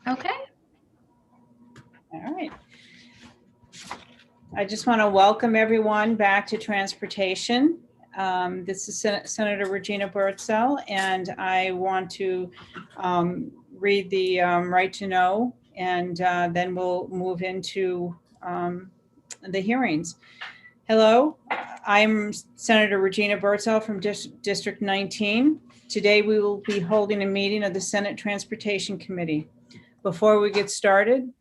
Okay. All right. I just want to welcome everyone back to transportation. This is Senator Regina Birdsell, and I want to read the right to know, and then we'll move into the hearings. Hello, I'm Senator Regina Birdsell from District 19. Today we will be holding a meeting of the Senate Transportation Committee. Before we get started,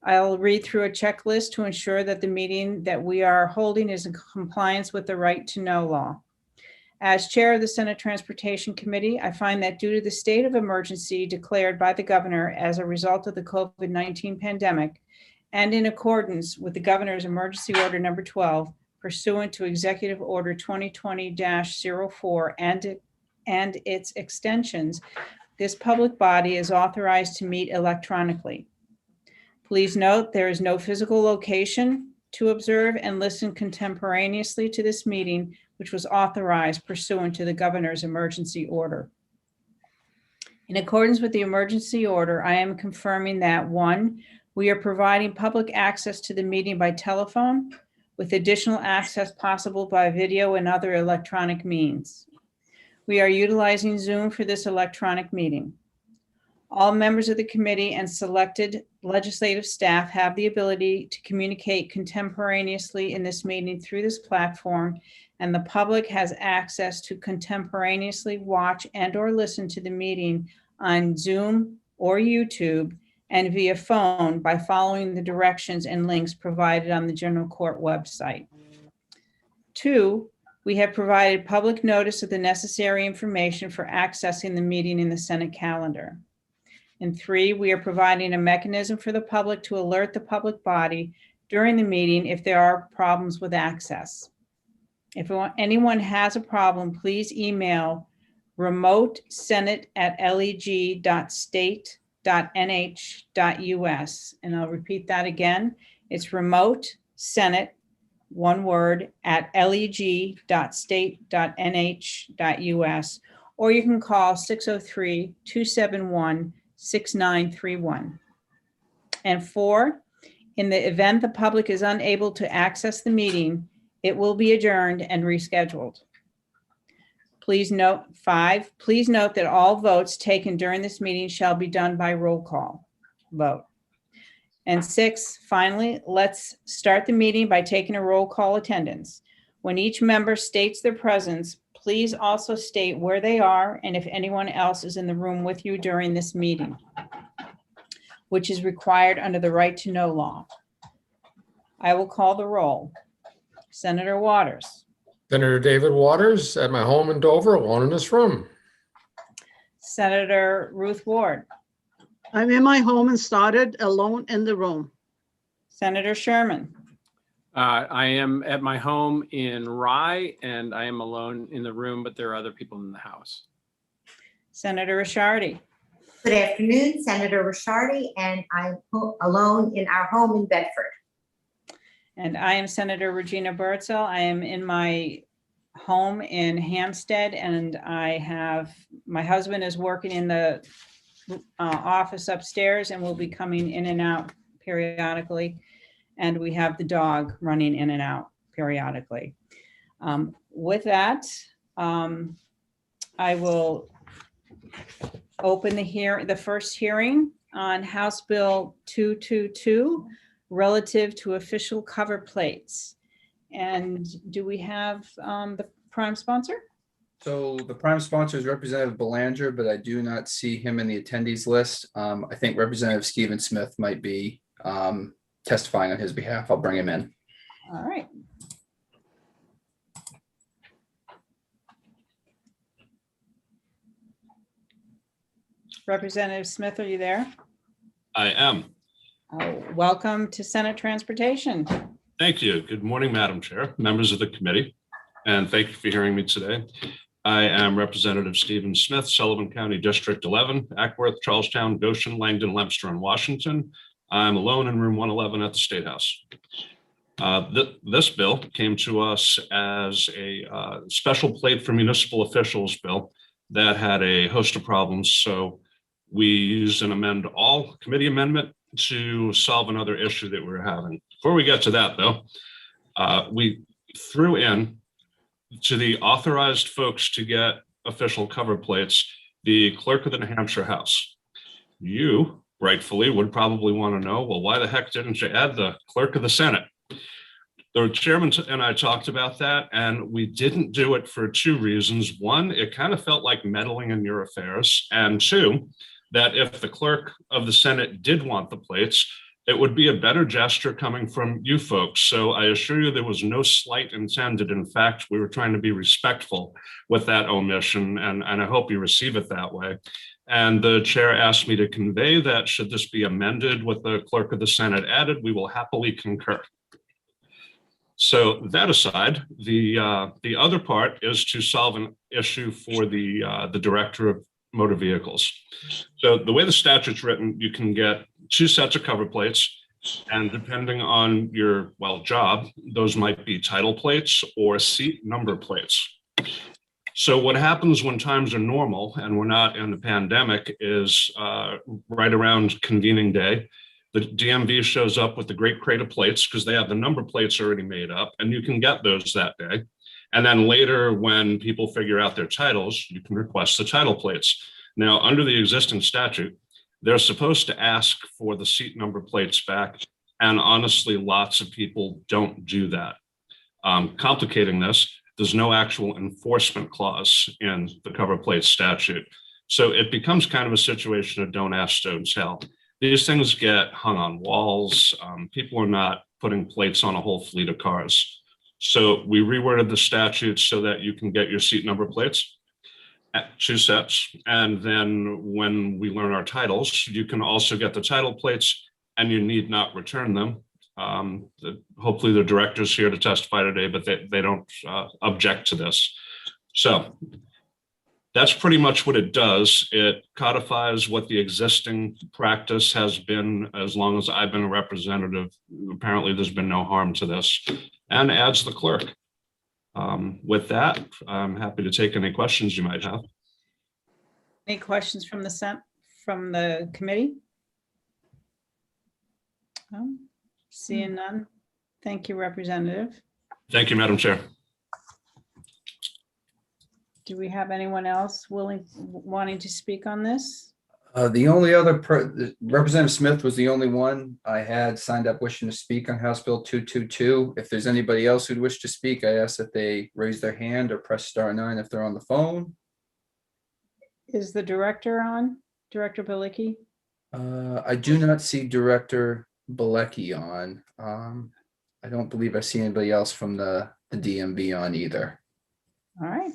I'll read through a checklist to ensure that the meeting that we are holding is in compliance with the right to know law. As chair of the Senate Transportation Committee, I find that due to the state of emergency declared by the governor as a result of the COVID-19 pandemic, and in accordance with the governor's emergency order number 12, pursuant to Executive Order 2020-04 and its extensions, this public body is authorized to meet electronically. Please note there is no physical location to observe and listen contemporaneously to this meeting, which was authorized pursuant to the governor's emergency order. In accordance with the emergency order, I am confirming that 1, we are providing public access to the meeting by telephone, with additional access possible by video and other electronic means. We are utilizing Zoom for this electronic meeting. All members of the committee and selected legislative staff have the ability to communicate contemporaneously in this meeting through this platform, and the public has access to contemporaneously watch and/or listen to the meeting on Zoom or YouTube and via phone by following the directions and links provided on the General Court website. 2, we have provided public notice of the necessary information for accessing the meeting in the Senate calendar. And 3, we are providing a mechanism for the public to alert the public body during the meeting if there are problems with access. If anyone has a problem, please email remotesenate@leg.state.nh.us. And I'll repeat that again. It's remotesenate, one word, @leg.state.nh.us, or you can call 603-271-6931. And 4, in the event the public is unable to access the meeting, it will be adjourned and rescheduled. Please note 5, please note that all votes taken during this meeting shall be done by roll call vote. And 6, finally, let's start the meeting by taking a roll call attendance. When each member states their presence, please also state where they are and if anyone else is in the room with you during this meeting, which is required under the right to know law. I will call the roll. Senator Waters. Senator David Waters at my home in Dover, alone in this room. Senator Ruth Ward. I'm in my home and started alone in the room. Senator Sherman. I am at my home in Rye, and I am alone in the room, but there are other people in the house. Senator Ricciardi. Good afternoon, Senator Ricciardi, and I'm alone in our home in Bedford. And I am Senator Regina Birdsell. I am in my home in Hampstead, and my husband is working in the office upstairs and will be coming in and out periodically. And we have the dog running in and out periodically. With that, I will open the first hearing on House Bill 222 relative to official cover plates. And do we have the prime sponsor? So the prime sponsor is Representative Belanger, but I do not see him in the attendees list. I think Representative Stephen Smith might be testifying on his behalf. I'll bring him in. All right. Representative Smith, are you there? I am. Oh, welcome to Senate Transportation. Thank you. Good morning, Madam Chair, members of the committee, and thank you for hearing me today. I am Representative Stephen Smith, Sullivan County District 11, Ackworth, Charlestown, Goshen, Langdon, Lempster, and Washington. I'm alone in room 111 at the State House. This bill came to us as a special plate for municipal officials bill that had a host of problems. So we used an amend all committee amendment to solve another issue that we were having. Before we get to that though, we threw in to the authorized folks to get official cover plates, the clerk of the New Hampshire House. You rightfully would probably want to know, well, why the heck didn't you add the clerk of the Senate? The chairman and I talked about that, and we didn't do it for two reasons. One, it kind of felt like meddling in your affairs. And two, that if the clerk of the Senate did want the plates, it would be a better gesture coming from you folks. So I assure you there was no slight intended. In fact, we were trying to be respectful with that omission, and I hope you receive it that way. And the chair asked me to convey that should this be amended with the clerk of the Senate added, we will happily concur. So that aside, the other part is to solve an issue for the director of motor vehicles. So the way the statute's written, you can get two sets of cover plates, and depending on your, well, job, those might be title plates or seat number plates. So what happens when times are normal and we're not in the pandemic is right around convening day, the DMV shows up with the great crate of plates because they have the number plates already made up, and you can get those that day. And then later, when people figure out their titles, you can request the title plates. Now, under the existing statute, they're supposed to ask for the seat number plates back. And honestly, lots of people don't do that. Complicating this, there's no actual enforcement clause in the cover plate statute. So it becomes kind of a situation of don't ask, don't tell. These things get hung on walls. People are not putting plates on a whole fleet of cars. So we reworded the statute so that you can get your seat number plates at two sets. And then when we learn our titles, you can also get the title plates and you need not return them. Hopefully the director's here to testify today, but they don't object to this. So that's pretty much what it does. It codifies what the existing practice has been as long as I've been a representative. Apparently there's been no harm to this, and adds the clerk. With that, I'm happy to take any questions you might have. Any questions from the committee? No? Seeing none. Thank you, Representative. Thank you, Madam Chair. Do we have anyone else wanting to speak on this? The only other, Representative Smith was the only one I had signed up wishing to speak on House Bill 222. If there's anybody else who'd wish to speak, I ask that they raise their hand or press *9 if they're on the phone. Is the director on? Director Bilicki? I do not see Director Bilecki on. I don't believe I see anybody else from the DMV on either. All right.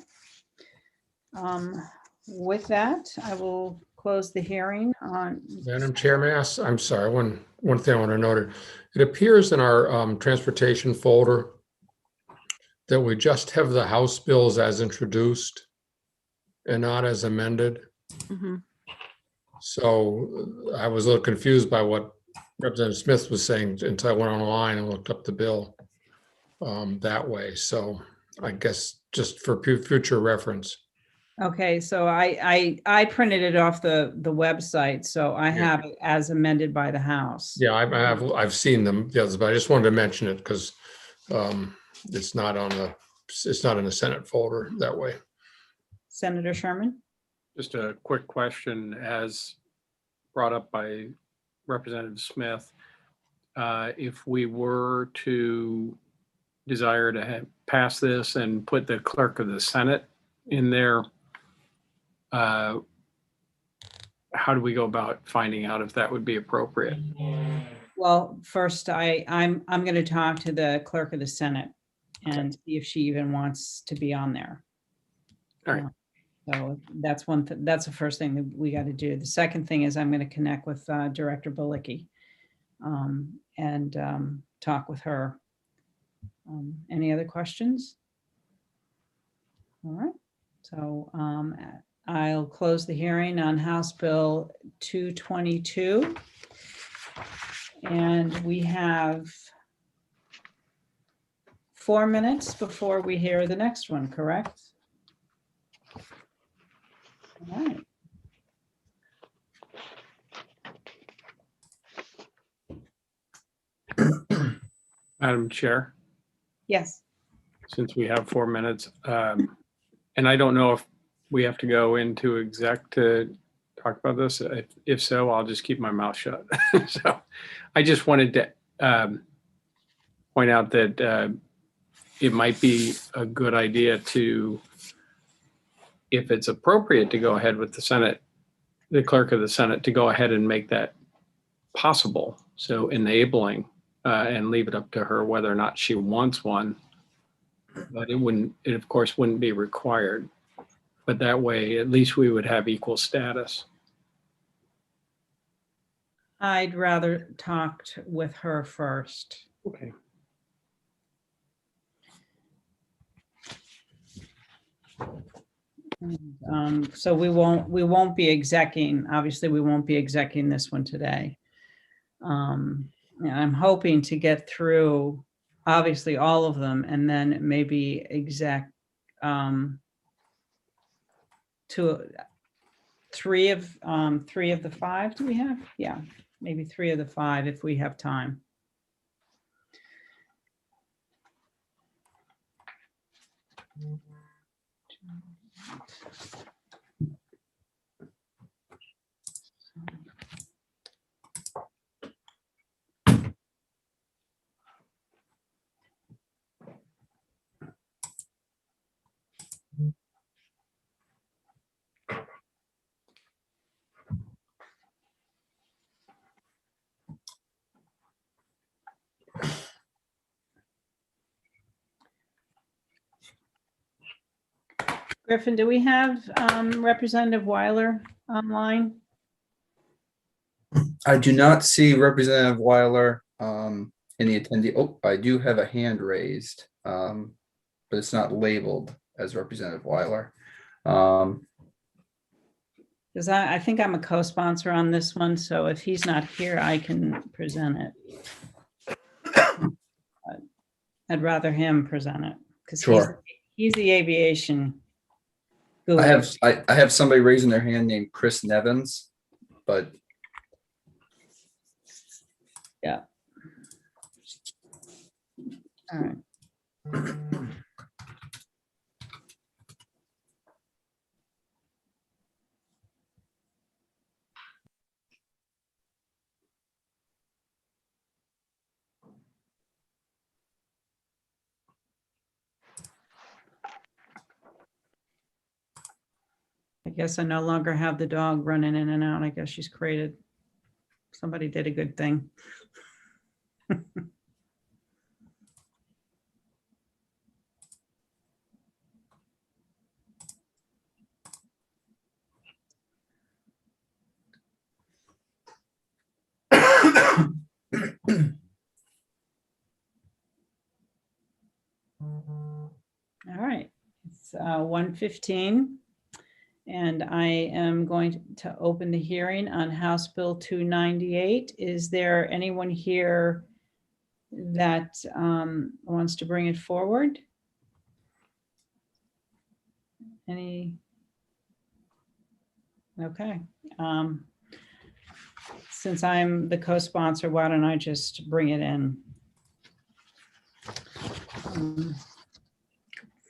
With that, I will close the hearing on. Madam Chair, may I ask, I'm sorry, one thing I want to note. It appears in our transportation folder that we just have the House bills as introduced and not as amended. Mm-hmm. So I was a little confused by what Representative Smith was saying until I went online and looked up the bill that way. So I guess just for future reference. Okay, so I printed it off the website, so I have it as amended by the House. Yeah, I've seen them, the others, but I just wanted to mention it because it's not in the Senate folder that way. Senator Sherman? Just a quick question, as brought up by Representative Smith. If we were to desire to pass this and put the clerk of the Senate in there, how do we go about finding out if that would be appropriate? Well, first, I'm going to talk to the clerk of the Senate and see if she even wants to be on there. All right. So that's that's the first thing that we got to do. The second thing is I'm going to connect with Director Bilicki and talk with her. Any other questions? All right. So I'll close the hearing on House Bill 222. And we have 4 minutes before we hear the next one, correct? All right. Madam Chair, Yes. since we have 4 minutes, and I don't know if we have to go into exec to talk about this. If so, I'll just keep my mouth shut. So I just wanted to point out that it might be a good idea to, if it's appropriate to go ahead with the Senate, the clerk of the Senate, to go ahead and make that possible. So enabling and leave it up to her whether or not she wants one. But it of course wouldn't be required. But that way, at least we would have equal status. I'd rather talk with her first. Okay. So we won't be execing, obviously we won't be execing this one today. And I'm hoping to get through obviously all of them and then maybe exec to three of the 5 do we have? Yeah, maybe 3 of the 5 if we have time. Griffin, do we have Representative Weiler online? I do not see Representative Weiler in the attendee. Oh, I do have a hand raised, but it's not labeled as Representative Weiler. Because I think I'm a co-sponsor on this one, so if he's not here, I can present it. I'd rather him present it because Sure. he's the aviation guru. I have somebody raising their hand named Chris Nevins, but Yeah. All right. I guess I no longer have the dog running in and out. I guess she's created, somebody did a good thing. All right, it's 1:15. And I am going to open the hearing on House Bill 298. Is there anyone here that wants to bring it forward? Any? Okay. Since I'm the co-sponsor, why don't I just bring it in?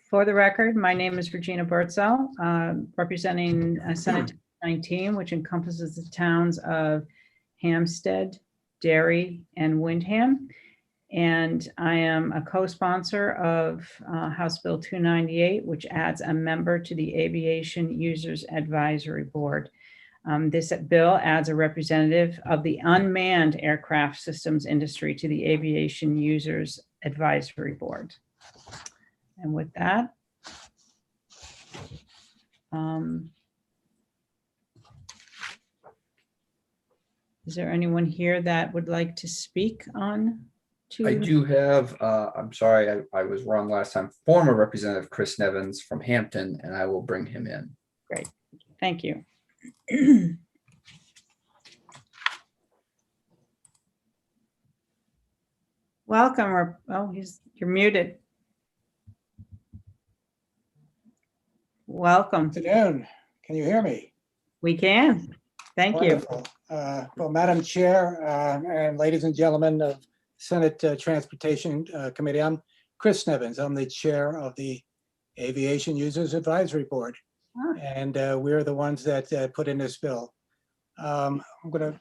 For the record, my name is Regina Bertzel, representing Senate 19, which encompasses the towns of Hampstead, Derry, and Windham. And I am a co-sponsor of House Bill 298, which adds a member to the Aviation Users Advisory Board. This bill adds a representative of the unmanned aircraft systems industry to the Aviation Users Advisory Board. And with that, is there anyone here that would like to speak on? I do have, I'm sorry, I was wrong last time, former Representative Chris Nevins from Hampton, and I will bring him in. Great, thank you. Welcome, oh, you're muted. Welcome. Afternoon. Can you hear me? We can. Thank you. Wonderful. Well, Madam Chair and ladies and gentlemen of Senate Transportation Committee. I'm Chris Nevins. I'm the chair of the Aviation Users Advisory Board. Ah. And we're the ones that put in this bill. I'm going to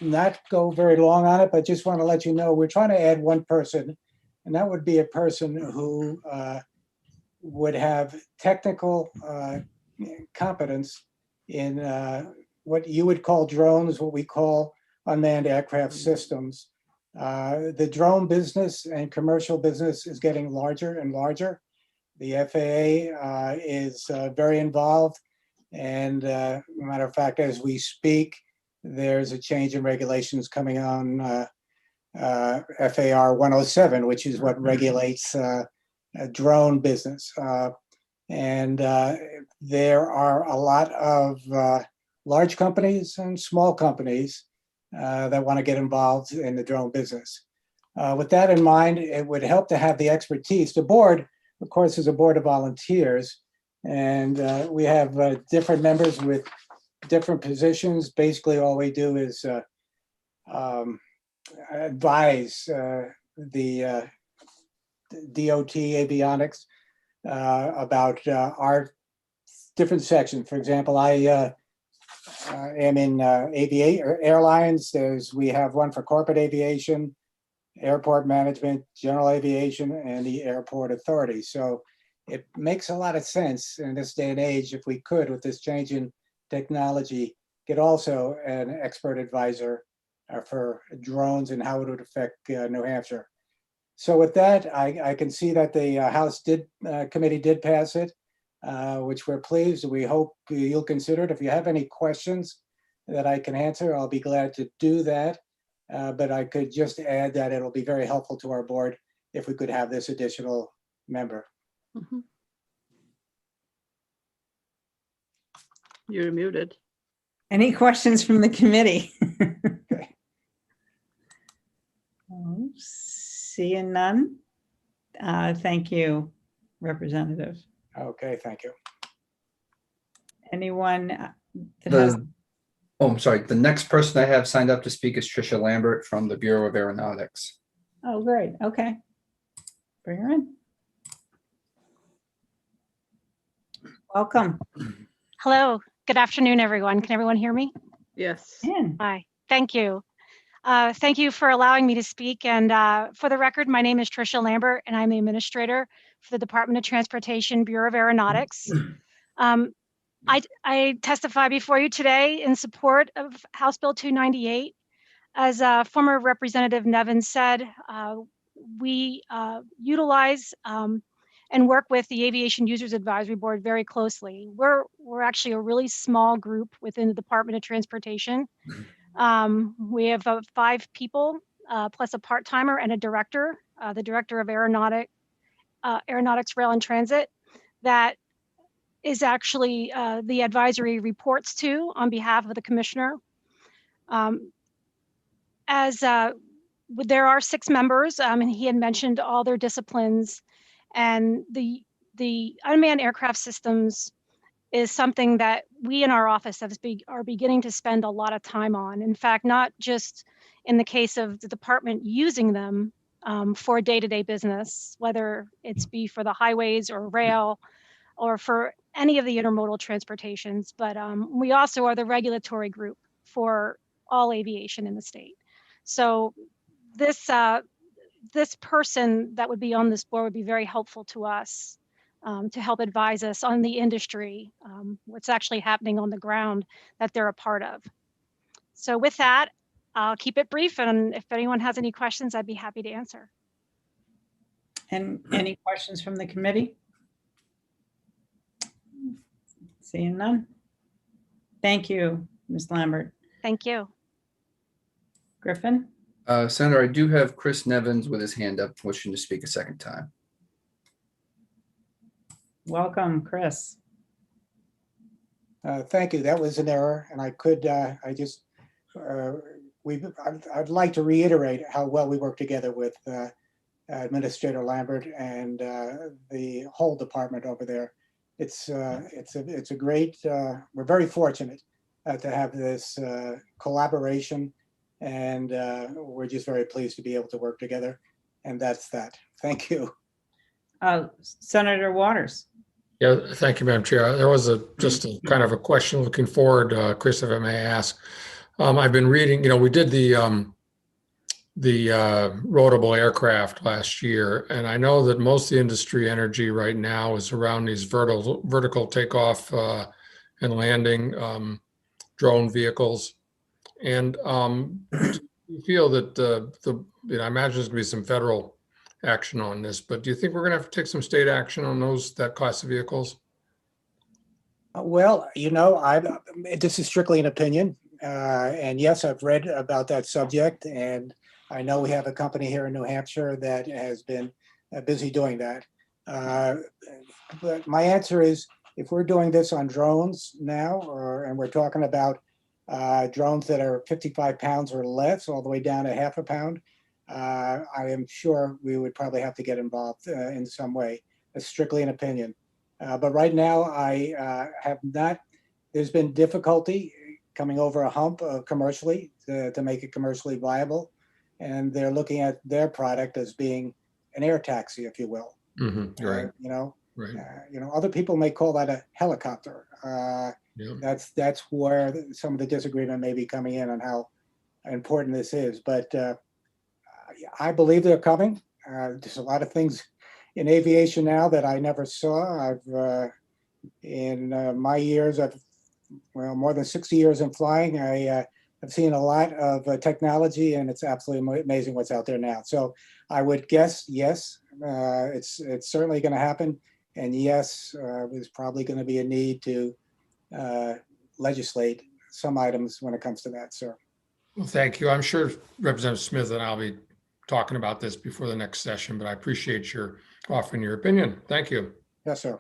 not go very long on it, but just want to let you know, we're trying to add one person, and that would be a person who would have technical competence in what you would call drones, what we call unmanned aircraft systems. The drone business and commercial business is getting larger and larger. The FAA is very involved. And matter of fact, as we speak, there's a change in regulations coming on FAR 107, which is what regulates drone business. And there are a lot of large companies and small companies that want to get involved in the drone business. With that in mind, it would help to have the expertise. The board, of course, is a board of volunteers, and we have different members with different positions. Basically, all we do is advise the DOT Avionics about our different sections. For example, I am in airlines. We have one for corporate aviation, airport management, general aviation, and the airport authority. So it makes a lot of sense in this day and age, if we could, with this change in technology, get also an expert advisor for drones and how it would affect New Hampshire. So with that, I can see that the House committee did pass it, which we're pleased. We hope you'll consider it. If you have any questions that I can answer, I'll be glad to do that. But I could just add that it'll be very helpful to our board if we could have this additional member. Mhm. You're muted. Any questions from the committee? Okay. Seeing none. Thank you, Representative. Okay, thank you. Anyone that has, Oh, I'm sorry. The next person I have signed up to speak is Trisha Lambert from the Bureau of Aeronautics. oh, great, okay. Bring her in. Welcome. Hello, good afternoon, everyone. Can everyone hear me? Yes. In. Hi, thank you. Thank you for allowing me to speak. And for the record, my name is Trisha Lambert, and I'm the administrator for the Department of Transportation Bureau of Aeronautics. I testify before you today in support of House Bill 298. As former Representative Nevins said, we utilize and work with the Aviation Users Advisory Board very closely. We're actually a really small group within the Department of Transportation. We have 5 people plus a part-timer and a director, the director of Aeronautics, Rail and Transit, that is actually the advisory reports to on behalf of the commissioner. There are 6 members, and he had mentioned all their disciplines, and the unmanned aircraft systems is something that we in our office are beginning to spend a lot of time on. In fact, not just in the case of the department using them for day-to-day business, whether it's be for the highways or rail or for any of the intermodal transportations, but we also are the regulatory group for all aviation in the state. So this person that would be on this board would be very helpful to us to help advise us on the industry, what's actually happening on the ground that they're a part of. So with that, I'll keep it brief, and if anyone has any questions, I'd be happy to answer. And any questions from the committee? Seeing none. Thank you, Ms. Lambert. Thank you. Griffin? Senator, I do have Chris Nevins with his hand up, wishing to speak a second time. Welcome, Chris. Thank you. That was an error, and I'd like to reiterate how well we work together with Administrator Lambert and the whole department over there. It's a great. We're very fortunate to have this collaboration And we're just very pleased to be able to work together. And that's that. Thank you. Senator Waters. Yeah, thank you, Madam Chair. There was just a kind of a question looking forward, Chris, if I may ask. I've been reading, we did the roadable aircraft last year, and I know that most of the industry energy right now is around these vertical takeoff and landing drone vehicles. And you feel that I imagine there's gonna be some federal action on this, but do you think we're gonna have to take some state action on that class of vehicles? Well, this is strictly an opinion. And yes, I've read about that subject, and I know we have a company here in New Hampshire that has been busy doing that. But my answer is, if we're doing this on drones now, and we're talking about drones that are 55 pounds or less, all the way down to half a pound, I am sure we would probably have to get involved in some way. It's strictly an opinion. But right now, I have not, there's been difficulty coming over a hump commercially to make it commercially viable. And they're looking at their product as being an air taxi, if you will. Mm-hmm. Right. Right. Other people may call that a helicopter. Yeah. That's where some of the disagreement may be coming in on how important this is. But I believe they're coming. There's a lot of things in aviation now that I never saw. I've in my years of more than 60 years in flying, I have seen a lot of technology, and it's absolutely amazing what's out there now. So I would guess yes, it's certainly going to happen. And yes, there's probably going to be a need to legislate some items when it comes to that, sir. Well, thank you. I'm sure Representative Smith and I'll be talking about this before the next session, but I appreciate your offering your opinion. Thank you. Yes, sir.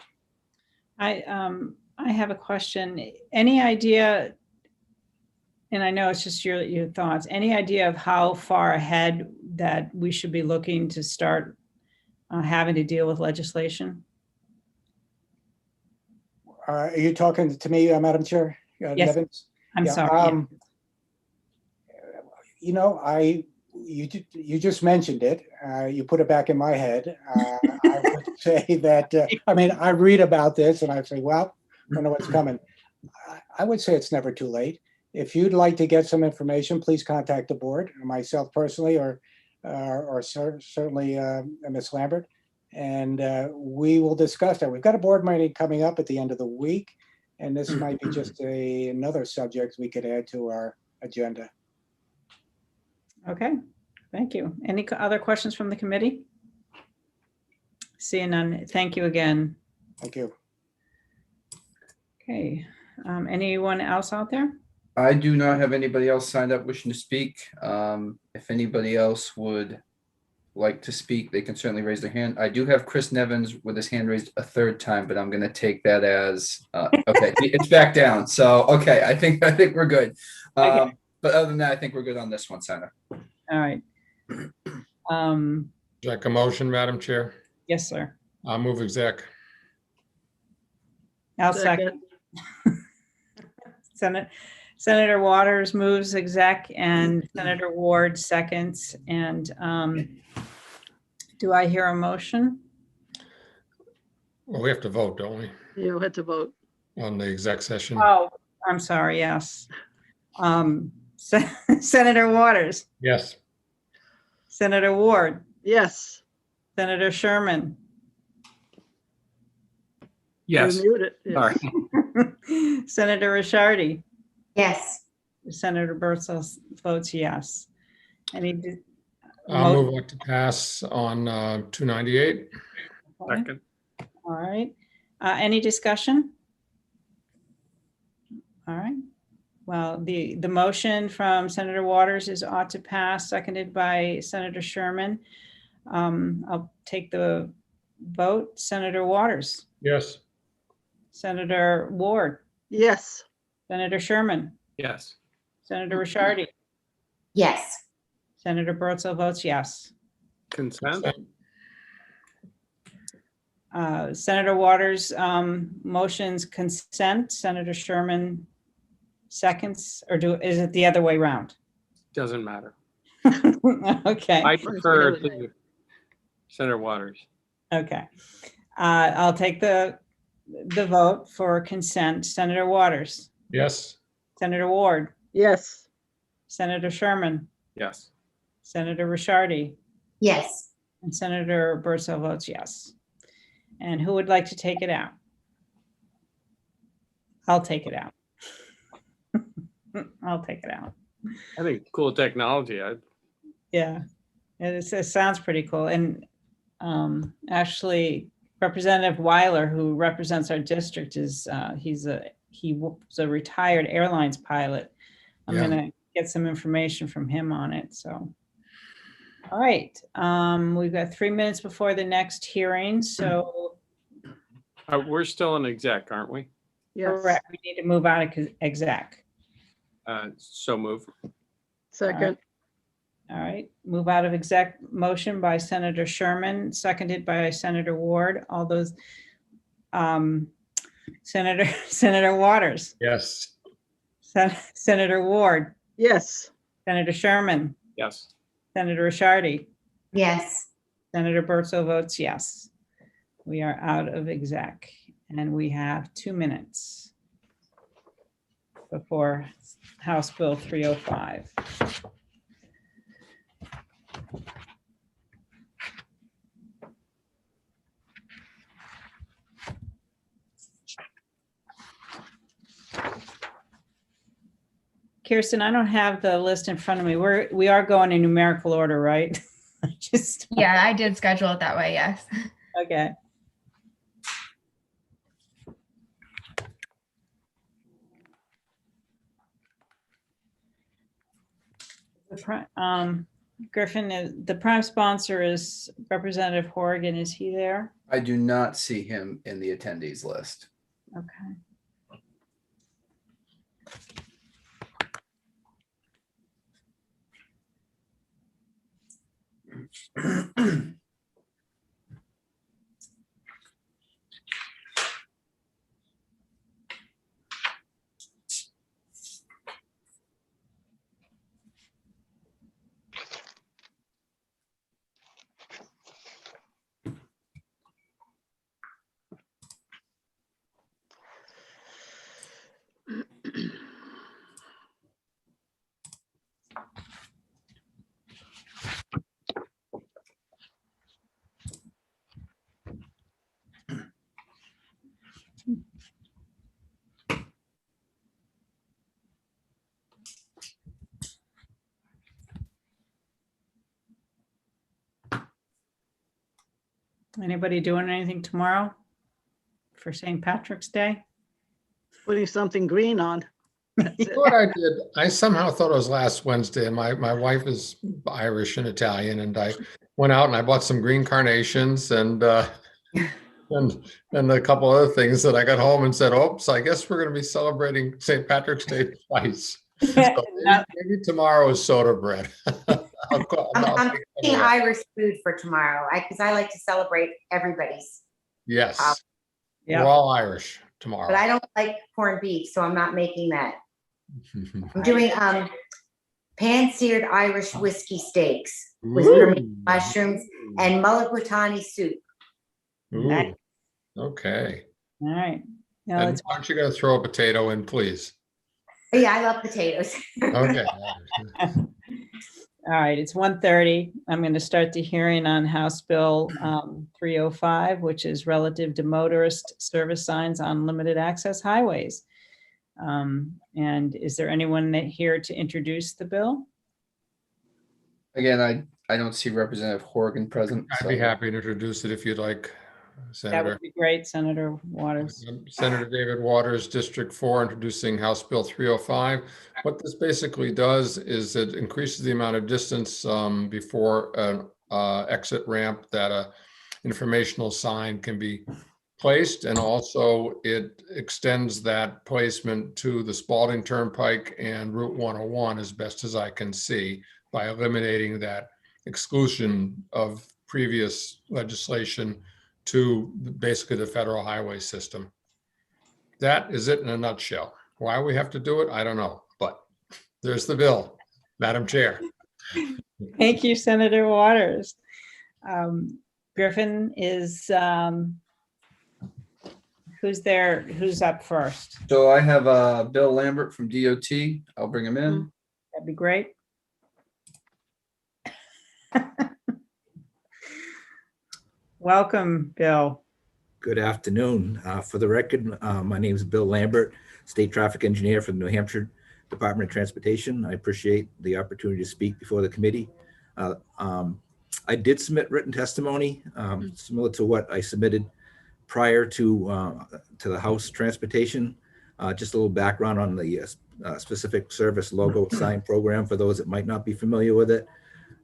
I have a question. Any idea, and I know it's just your thoughts, any idea of how far ahead that we should be looking to start having to deal with legislation? Are you talking to me, Madam Chair? Yes. Nevins? I'm Yeah, sorry. You just mentioned it. You put it back in my head. I would say that, I read about this and I say, well, I don't know what's coming. I would say it's never too late. If you'd like to get some information, please contact the board, myself personally, or certainly Ms. Lambert, and we will discuss that. We've got a board meeting coming up at the end of the week, and this might be just another subject we could add to our agenda. Okay, thank you. Any other questions from the committee? Seeing none, thank you again. Thank you. Okay, anyone else out there? I do not have anybody else signed up wishing to speak. If anybody else would like to speak, they can certainly raise their hand. I do have Chris Nevins with his hand raised a third time, but I'm going to take that as okay. It's back down. So okay, I think we're good. Okay. But other than that, I think we're good on this one, Senator. All right. Would you like a motion, Madam Chair? Yes, sir. I'll move exec. I'll second. Senator Waters moves exec and Senator Ward seconds. And do I hear a motion? Well, we have to vote, don't we, You had to vote. on the exec session? Oh, I'm sorry. Yes. Senator Waters, Yes. Senator Ward, Yes. Senator Sherman, Yes, You're muted. Yes. sorry. Senator Rishardi, Yes, Senator Bertzel votes yes. Any? I'll move on to pass on 298. Second. All right. Any discussion? All right. Well, the motion from Senator Waters is ought to pass, seconded by Senator Sherman. I'll take the vote. Senator Waters, Yes. Senator Ward, Yes. Senator Sherman, Yes. Senator Rishardi, yes, Senator Bertzel votes yes. Consent. Senator Waters motions consent, Senator Sherman seconds, or is it the other way around? Doesn't matter. Okay, I prefer to Senator Waters. okay. I'll take the vote for consent. Senator Waters, Yes. Senator Ward, Yes. Senator Sherman, Yes. Senator Rishardi, Yes, and Senator Bertzel votes yes. And who would like to take it out? I'll take it out. I'll take it out. I think cool technology. Yeah, it sounds pretty cool. And actually, Representative Weiler, who represents our district, he was a retired airlines pilot. I'm Yeah. gonna get some information from him on it. So, all right, we've got 3 minutes before the next hearing. So, We're still in exec, aren't we? Yes. correct, we need to move out of exec. So move. Second. All right, move out of exec. Motion by Senator Sherman, seconded by Senator Ward. All those, Senator Waters, Yes. Senator Ward, Yes. Senator Sherman, Yes. Senator Rishardi, yes. Senator Bertzel votes yes. We are out of exec, and we have 2 minutes before House Bill 305. Kirsten, I don't have the list in front of me. We are going in numerical order, right? Just, Yeah, I did schedule it that way, yes. okay. Griffin, the prime sponsor is Representative Horrigan. Is he there? I do not see him in the attendees list. Okay. Anybody doing anything tomorrow for St. Patrick's Day? Putting something green on. That's You it. know what I did? I somehow thought it was last Wednesday, and my wife is Irish and Italian, and I went out and I bought some green carnations and a couple other things that I got home and said, oops, I guess we're going to be celebrating St. Patrick's Day twice. So maybe tomorrow is soda bread. I'm thinking Irish food for tomorrow, because I like to celebrate everybody's. Yes, Yeah. we're all Irish tomorrow. But I don't like corned beef, so I'm not making that. I'm doing pan-seared Irish whiskey steaks with Bermuda mushrooms and mulligatawny soup. Ooh, okay. All right. No, And it's, why don't you go throw a potato in, please? Oh, yeah, I love potatoes. Okay. all right. It's 1:30. I'm going to start the hearing on House Bill 305, which is relative to motorist service signs on limited access highways. And is there anyone here to introduce the bill? Again, I don't see Representative Horgan present. I'd so- be happy to introduce it if you'd like, That Senator. would be great, Senator Waters. Senator David Waters, District 4, introducing House Bill 305. What this basically does is it increases the amount of distance before an exit ramp that a informational sign can be placed, and also it extends that placement to the Spalding Turnpike and Route 101 as best as I can see, by eliminating that exclusion of previous legislation to basically the federal highway system. That is it in a nutshell. Why we have to do it, I don't know, but there's the bill. Madam Chair. Thank you, Senator Waters. Griffin is, who's there? Who's up first? So I have Bill Lambert from DOT. I'll bring him in. That'd be great. Welcome, Bill. Good afternoon. For the record, my name is Bill Lambert, State Traffic Engineer for the New Hampshire Department of Transportation. I appreciate the opportunity to speak before the committee. I did submit written testimony similar to what I submitted prior to the House Transportation. Just a little background on the specific service logo sign program for those that might not be familiar with it.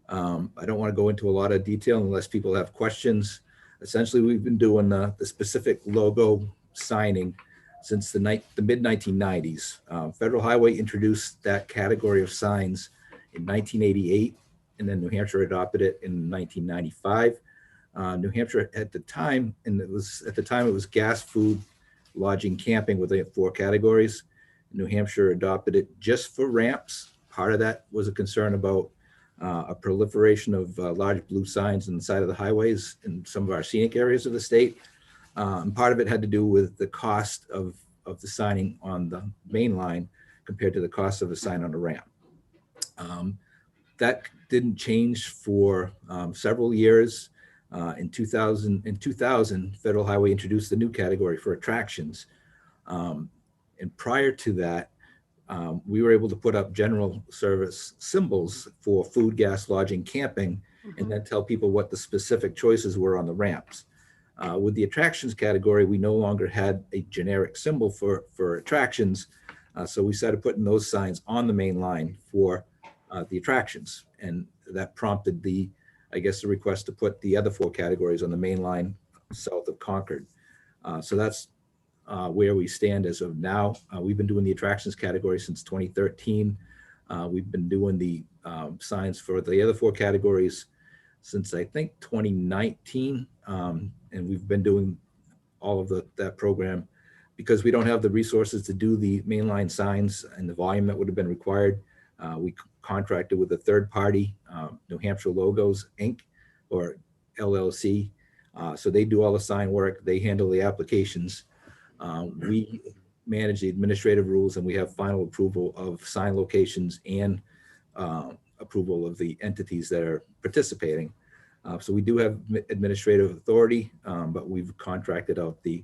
I don't want to go into a lot of detail unless people have questions. Essentially, we've been doing the specific logo signing since the mid 1990s. Federal Highway introduced that category of signs in 1988, and then New Hampshire adopted it in 1995. New Hampshire at the time, it was gas, food, lodging, camping with the 4 categories. New Hampshire adopted it just for ramps. Part of that was a concern about a proliferation of large blue signs on the side of the highways in some of our scenic areas of the state. And part of it had to do with the cost of the signing on the main line compared to the cost of a sign on a ramp. That didn't change for several years. In 2000, Federal Highway introduced the new category for attractions. And prior to that, we were able to put up general service symbols for food, gas, lodging, camping, and then tell people what the specific choices were on the ramps. With the attractions category, we no longer had a generic symbol for attractions. So we started putting those signs on the main line for the attractions. And that prompted the request to put the other 4 categories on the main line south of Concord. So that's where we stand as of now. We've been doing the attractions category since 2013. We've been doing the signs for the other 4 categories since I think 2019. And we've been doing all of that program because we don't have the resources to do the mainline signs and the volume that would have been required. We contracted with a third party, New Hampshire Logos, Inc., or LLC. So they do all the sign work. They handle the applications. We manage the administrative rules, and we have final approval of sign locations and approval of the entities that are participating. So we do have administrative authority, but we've contracted out the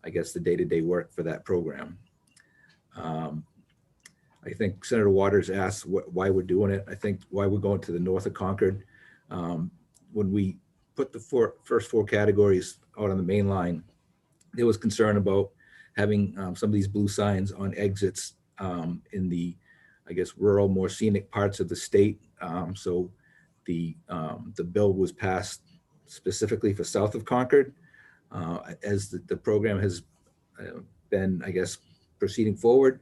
day-to-day work for that program. I think Senator Waters asked why we're doing it. I think why we're going to the north of Concord. When we put the first 4 categories out on the main line, there was concern about having some of these blue signs on exits in the, rural, more scenic parts of the state. So the bill was passed specifically for south of Concord. As the program has been, proceeding forward,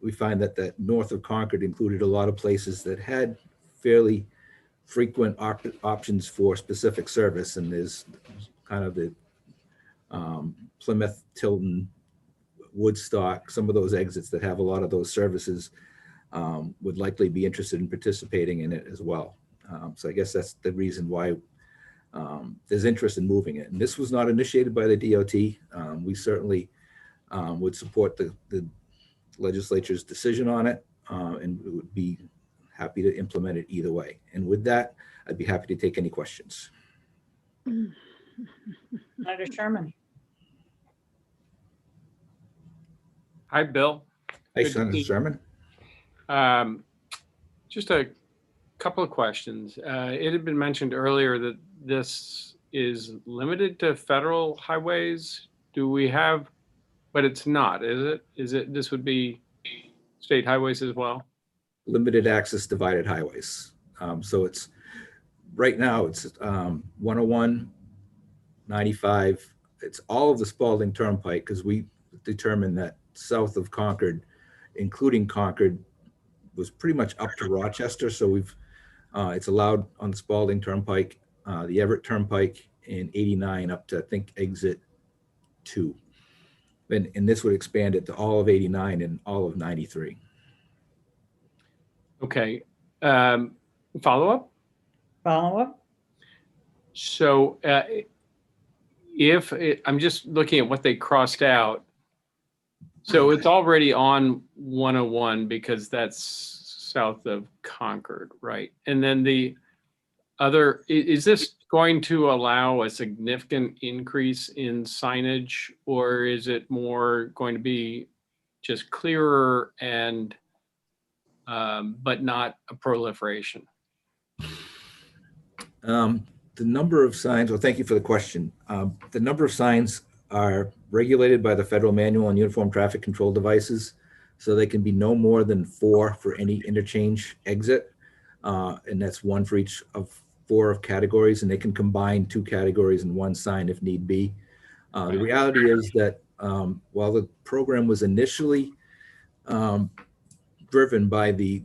we find that north of Concord included a lot of places that had fairly frequent options for specific service. And there's kind of the Plymouth, Tilton, Woodstock, some of those exits that have a lot of those services would likely be interested in participating in it as well. So I guess that's the reason why there's interest in moving it. And this was not initiated by the DOT. We certainly would support the legislature's decision on it, and we would be happy to implement it either way. And with that, I'd be happy to take any questions. Senator Sherman. Hi, Bill. Hi, Good to Senator see you. Sherman. Just a couple of questions. It had been mentioned earlier that this is limited to federal highways. Do we have, but it's not, is it? This would be state highways as well? Limited access divided highways. So it's right now it's 101, 95. It's all of the Spalding Turnpike, because we determined that south of Concord, including Concord, was pretty much up to Rochester. So we've it's allowed on the Spalding Turnpike, the Everett Turnpike, and 89 up to I think exit 2. And this would expand it to all of 89 and all of 93. Okay. Follow-up? Follow-up? So I'm just looking at what they crossed out. So it's already on 101 because that's south of Concord, right? And then the other, is this going to allow a significant increase in signage, or is it more going to be just clearer and, but not a proliferation? The number of signs, well, thank you for the question. The number of signs are regulated by the Federal Manual on Uniform Traffic Control Devices. So they can be no more than 4 for any interchange exit. And that's 1 for each of 4 categories. And they can combine 2 categories in 1 sign if need be. The reality is that while the program was initially driven by the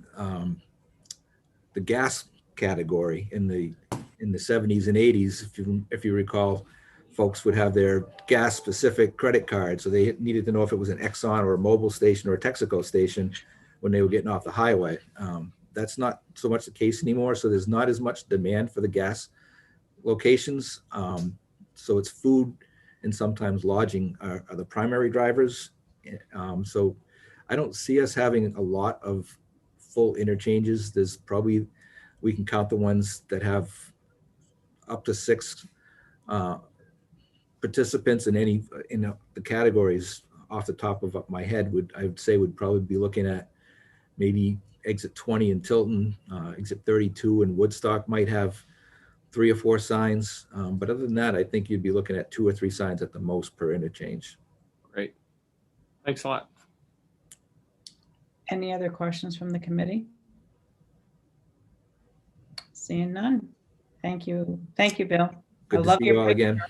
gas category in the 70s and 80s, if you recall, folks would have their gas specific credit card. So they needed to know if it was an Exxon or a Mobil station or a Texaco station when they were getting off the highway. That's not so much the case anymore. So there's not as much demand for the gas locations. So it's food and sometimes lodging are the primary drivers. So I don't see us having a lot of full interchanges. There's probably, we can count the ones that have up to 6 participants in any the categories off the top of my head. I would say would probably be looking at maybe exit 20 in Tilton, exit 32 in Woodstock might have 3 or 4 signs. But other than that, I think you'd be looking at 2 or 3 signs at the most per interchange. Great. Thanks a lot. Any other questions from the committee? Seeing none. Thank you. Thank you, Bill. Good to see you all again.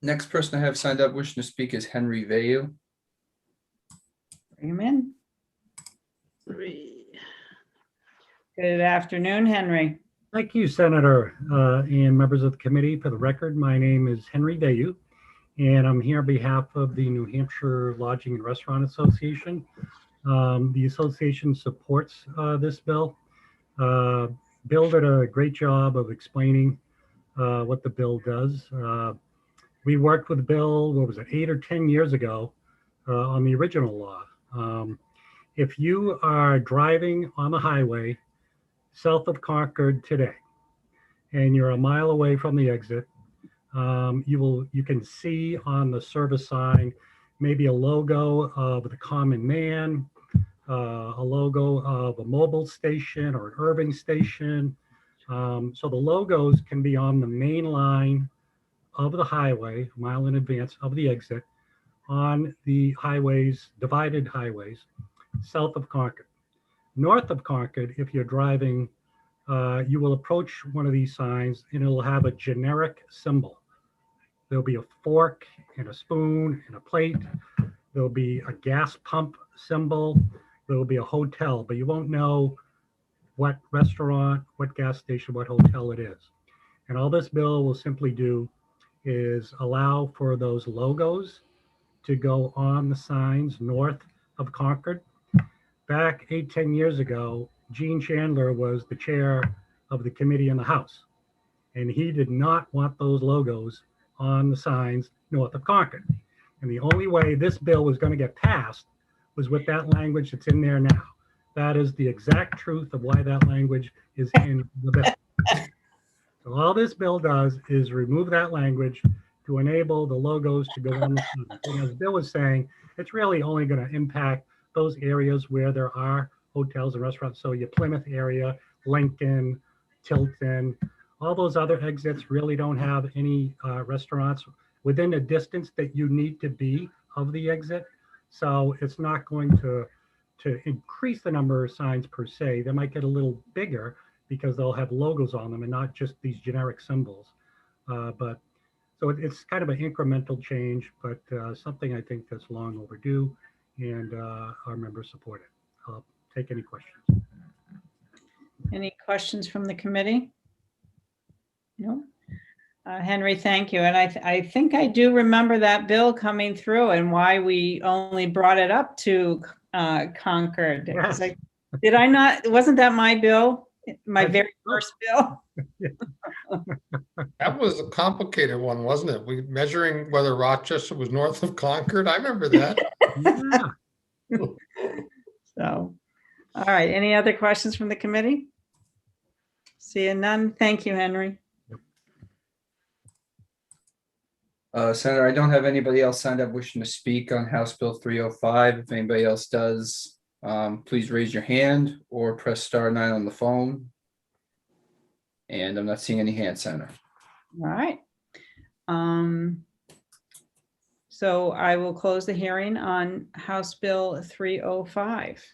Next person I have signed up wishing to speak is Henry Vayu. Bring him in. Good afternoon, Henry. Thank you, Senator, and members of the committee. For the record, my name is Henry Vayu, and I'm here on behalf of the New Hampshire Lodging and Restaurant Association. The association supports this bill. Bill did a great job of explaining what the bill does. We worked with Bill, what was it, 8 or 10 years ago on the original law. If you are driving on the highway south of Concord today, and you're a mile away from the exit, you can see on the service sign maybe a logo of the Common Man, a logo of a mobile station or an urban station. So the logos can be on the main line of the highway, a mile in advance of the exit, on the highways, divided highways, south of Concord. North of Concord, if you're driving, you will approach one of these signs and it'll have a generic symbol. There'll be a fork and a spoon and a plate. There'll be a gas pump symbol. There'll be a hotel, but you won't know what restaurant, what gas station, what hotel it is. And all this bill will simply do is allow for those logos to go on the signs north of Concord. Back 8-10 years ago, Gene Chandler was the chair of the committee in the House, and he did not want those logos on the signs north of Concord. And the only way this bill was going to get passed was with that language that's in there now. That is the exact truth of why that language is in the bill. So all this bill does is remove that language to enable the logos to go on the sign. And as Bill was saying, it's really only going to impact those areas where there are hotels and restaurants. So your Plymouth area, Lincoln, Tilton, all those other exits really don't have any restaurants within a distance that you need to be of the exit. So it's not going to increase the number of signs per se. They might get a little bigger because they'll have logos on them and not just these generic symbols. But so it's kind of an incremental change, but something I think that's long overdue, and our members support it. I'll take any questions. Any questions from the committee? No? Henry, thank you. And I think I do remember that bill coming through and why we only brought it up to Concord. Yes. Did I not, wasn't that my bill? My I very think so. first bill? That was a complicated one, wasn't it? We measuring whether Rochester was north of Concord. I remember that. Yeah. So, all right. Any other questions from the committee? Seeing none. Thank you, Henry. Senator, I don't have anybody else signed up wishing to speak on House Bill 305. If anybody else does, please raise your hand or press star 9 on the phone. And I'm not seeing any hands, Senator. All right. So I will close the hearing on House Bill 305.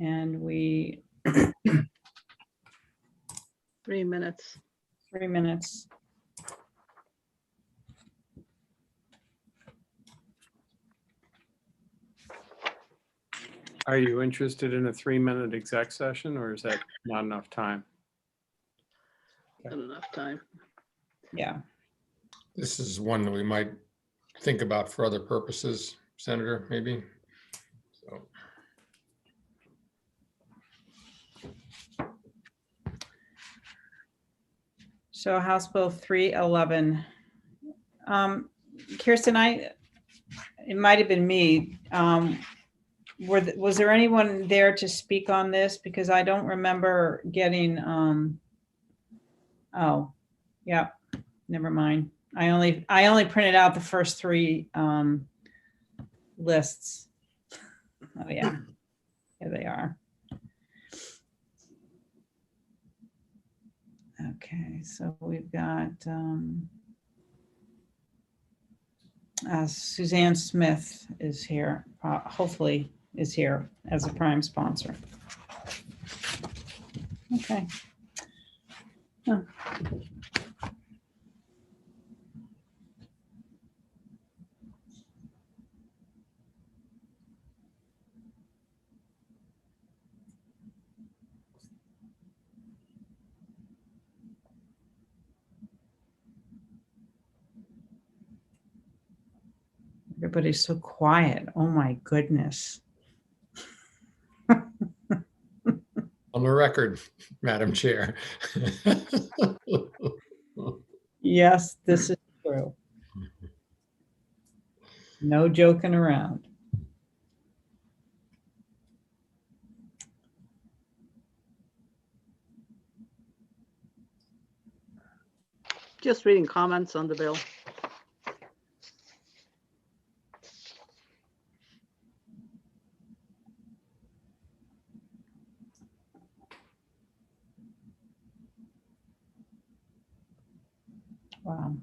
And we 3 minutes. 3 minutes. Are you interested in a 3-minute exec session, or is that not enough time? Not enough time. Yeah. This is one that we might think about for other purposes, Senator, maybe. So. So House Bill 311. Kirsten, it might have been me. Was there anyone there to speak on this? Because I don't remember getting, oh, yeah, never mind. I only printed out the first 3 lists. Oh yeah, here they are. Okay, so we've got Suzanne Smith is here, hopefully is here as a prime sponsor. Okay. Oh. Everybody's so quiet. Oh my goodness. On the record, Madam Chair. Yes, this is true. No joking around. Just reading comments on the bill. Wow.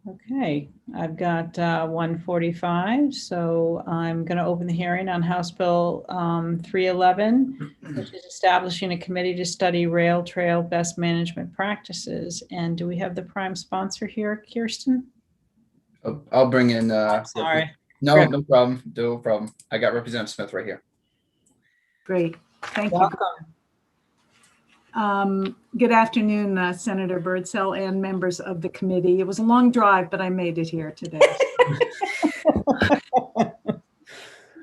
Okay, I've got 145, so I'm going to open the hearing on House Bill 311, which is establishing a committee to study rail trail best management practices. And do we have the prime sponsor here, Kirsten? I'll bring in. Sorry. No, no problem. No problem. I got Representative Smith right here. Great. Thank you. Welcome. Good afternoon, Senator Birdsell and members of the committee. It was a long drive, but I made it here today.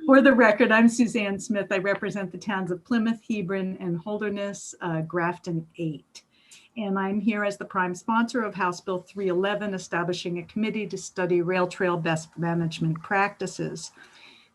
For the record, I'm Suzanne Smith. I represent the towns of Plymouth, Hebron, and Holderness, Grafton 8. And I'm here as the prime sponsor of House Bill 311, establishing a committee to study rail trail best management practices.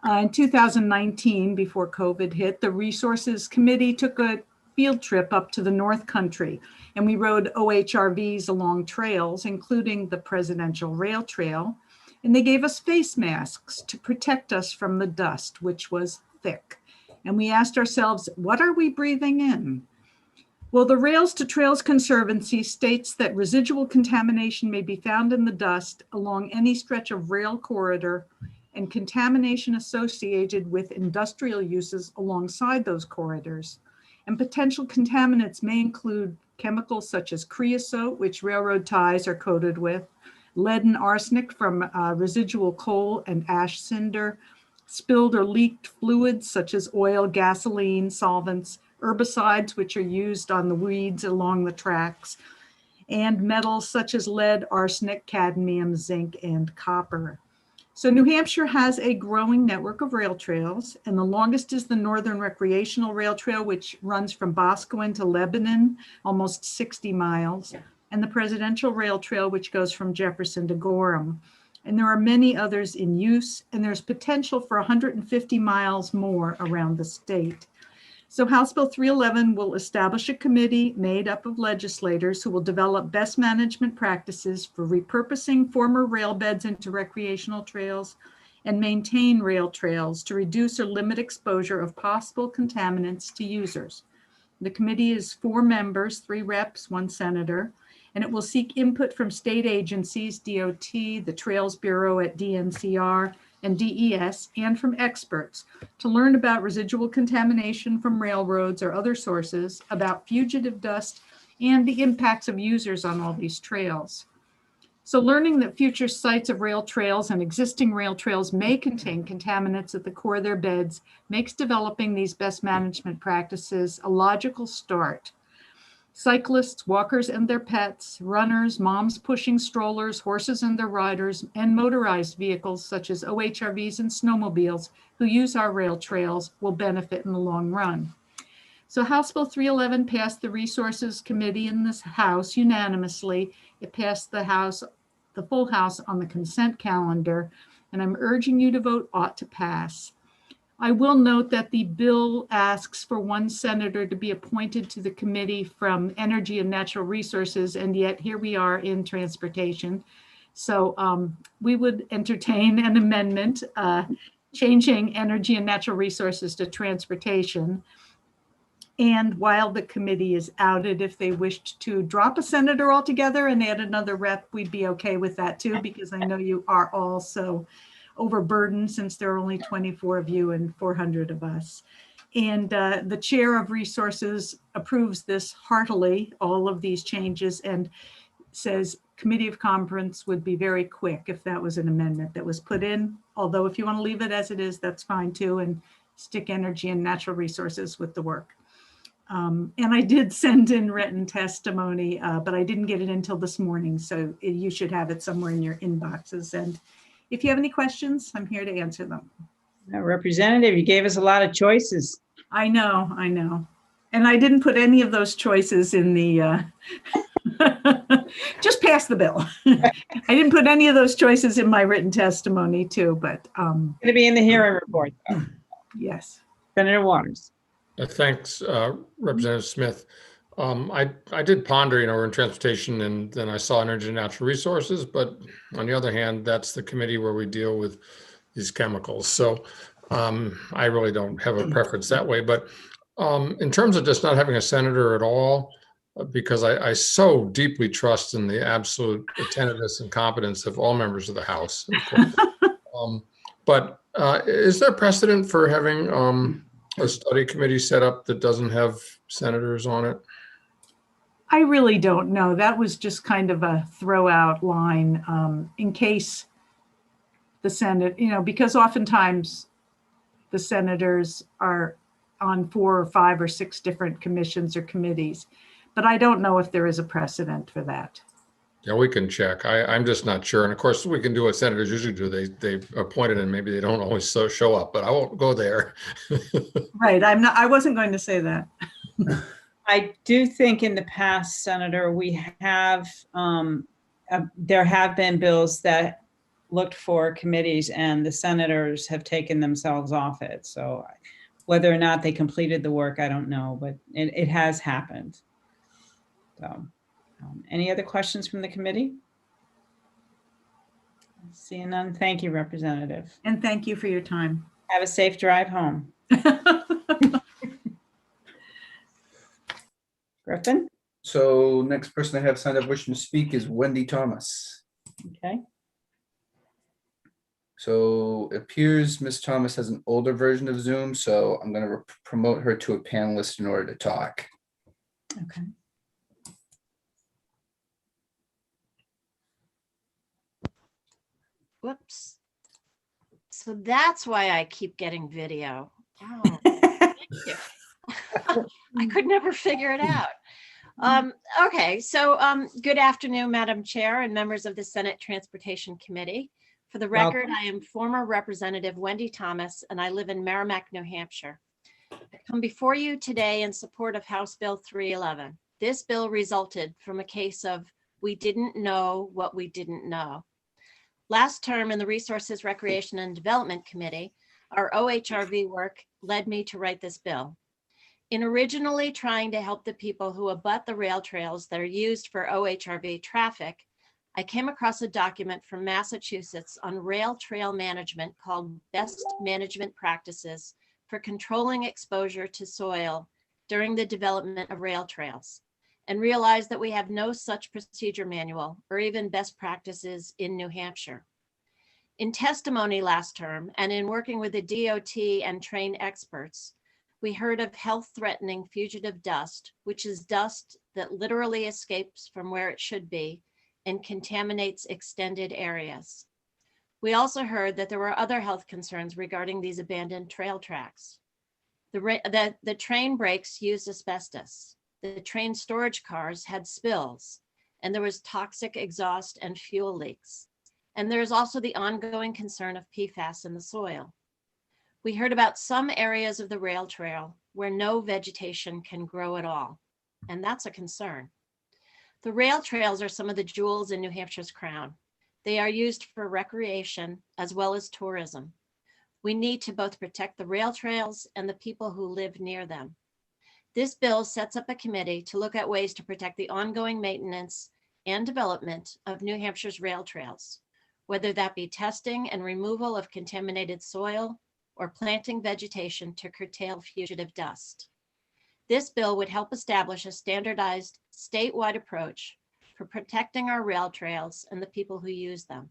In 2019, before COVID hit, the Resources Committee took a field trip up to the North Country, and we rode OHRVs along trails, including the Presidential Rail Trail, and they gave us face masks to protect us from the dust, which was thick. And we asked ourselves, what are we breathing in? Well, the Rails to Trails Conservancy states that residual contamination may be found in the dust along any stretch of rail corridor and contamination associated with industrial uses alongside those corridors. And potential contaminants may include chemicals such as creosote, which railroad ties are coated with, lead and arsenic from residual coal and ash cinder, spilled or leaked fluids such as oil, gasoline, solvents, herbicides, which are used on the weeds along the tracks, and metals such as lead, arsenic, cadmium, zinc, and copper. So New Hampshire has a growing network of rail trails, and the longest is the Northern Recreational Rail Trail, which runs from Boscawen to Lebanon, almost 60 miles, and the Presidential Rail Trail, which goes from Jefferson to Gorham. And there are many others in use, and there's potential for 150 miles more around the state. So House Bill 311 will establish a committee made up of legislators who will develop best management practices for repurposing former rail beds into recreational trails and maintain rail trails to reduce or limit exposure of possible contaminants to users. The committee is 4 members, 3 reps, 1 senator, and it will seek input from state agencies, DOT, the Trails Bureau at DNCR, and DES, and from experts to learn about residual contamination from railroads or other sources, about fugitive dust, and the impacts of users on all these trails. So learning that future sites of rail trails and existing rail trails may contain contaminants at the core of their beds makes developing these best management practices a logical start. Cyclists, walkers and their pets, runners, moms pushing strollers, horses and their riders, and motorized vehicles such as OHRVs and snowmobiles who use our rail trails will benefit in the long run. So House Bill 311 passed the Resources Committee in this House unanimously. It passed the full House on the consent calendar, and I'm urging you to vote ought to pass. I will note that the bill asks for 1 senator to be appointed to the committee from Energy and Natural Resources, and yet here we are in transportation. So we would entertain an amendment changing Energy and Natural Resources to transportation. And while the committee is outed, if they wished to drop a senator altogether and add another rep, we'd be okay with that too, because I know you are all so overburdened since there are only 24 of you and 400 of us. And the chair of resources approves this heartily, all of these changes, and says committee of conference would be very quick if that was an amendment that was put in. Although if you want to leave it as it is, that's fine too, and stick energy and natural resources with the work. And I did send in written testimony, but I didn't get it until this morning. So you should have it somewhere in your inboxes. And if you have any questions, I'm here to answer them. Representative, you gave us a lot of choices. I know. And I didn't put any of those choices in the, just pass the bill. I didn't put any of those choices in my written testimony too, but. Going to be in the hearing report though. Yes. Senator Waters. Thanks, Representative Smith. I did ponder, we're in transportation, and then I saw energy and natural resources, but on the other hand, that's the committee where we deal with these chemicals. So I really don't have a preference that way. But in terms of just not having a senator at all, because I so deeply trust in the absolute attentiveness and competence of all members of the House, of course. But is there precedent for having a study committee set up that doesn't have senators on it? I really don't know. That was just kind of a throw out line in case the Senate, because oftentimes the senators are on 4 or 5 or 6 different commissions or committees, but I don't know if there is a precedent for that. Yeah, we can check. I'm just not sure. And of course, we can do what senators usually do. They appoint it and maybe they don't always show up, but I won't go there. Right. I wasn't going to say that. I do think in the past, Senator, we have, there have been bills that looked for committees and the senators have taken themselves off it. So whether or not they completed the work, I don't know, but it has happened. So. Any other questions from the committee? Seeing none, thank you, Representative. And thank you for your time. Have a safe drive home. Griffin? So next person I have signed up wishing to speak is Wendy Thomas. Okay. So it appears Ms. Thomas has an older version of Zoom, so I'm going to promote her to a panelist in order to talk. Okay. whoops. So that's why I keep getting video. Oh, thank you. I could never figure it out. Okay, so good afternoon, Madam Chair and members of the Senate Transportation Committee. For the record, I am former Representative Wendy Thomas, and I live in Merrimack, New Hampshire. I come before you today in support of House Bill 311. This bill resulted from a case of we didn't know what we didn't know. Last term in the Resources, Recreation, and Development Committee, our OHRV work led me to write this bill. In originally trying to help the people who abut the rail trails that are used for OHRV traffic, I came across a document from Massachusetts on rail trail management called Best Management Practices for Controlling Exposure to Soil during the Development of Rail Trails, and realized that we have no such procedure manual or even best practices in New Hampshire. In testimony last term and in working with the DOT and train experts, we heard of health-threatening fugitive dust, which is dust that literally escapes from where it should be and contaminates extended areas. We also heard that there were other health concerns regarding these abandoned trail tracks. The train brakes used asbestos. The train storage cars had spills, and there was toxic exhaust and fuel leaks. And there's also the ongoing concern of PFAS in the soil. We heard about some areas of the rail trail where no vegetation can grow at all, and that's a concern. The rail trails are some of the jewels in New Hampshire's crown. They are used for recreation as well as tourism. We need to both protect the rail trails and the people who live near them. This bill sets up a committee to look at ways to protect the ongoing maintenance and development of New Hampshire's rail trails, whether that be testing and removal of contaminated soil or planting vegetation to curtail fugitive dust. This bill would help establish a standardized statewide approach for protecting our rail trails and the people who use them.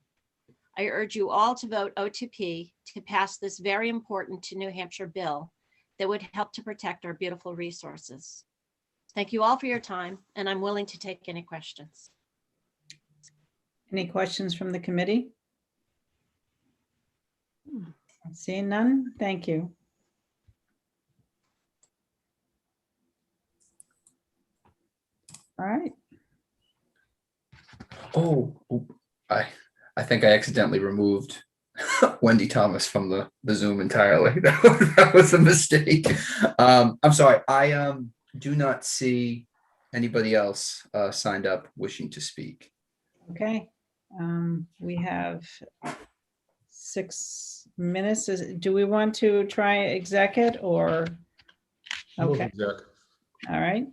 I urge you all to vote O2P to pass this very important to New Hampshire bill that would help to protect our beautiful resources. Thank you all for your time, and I'm willing to take any questions. Any questions from the committee? Seeing none, thank you. All right. I think I accidentally removed Wendy Thomas from the Zoom entirely. That was a mistake. I'm sorry. I do not see anybody else signed up wishing to speak. Okay. We have 6 minutes. Do we want to try exec it or? Okay. All right.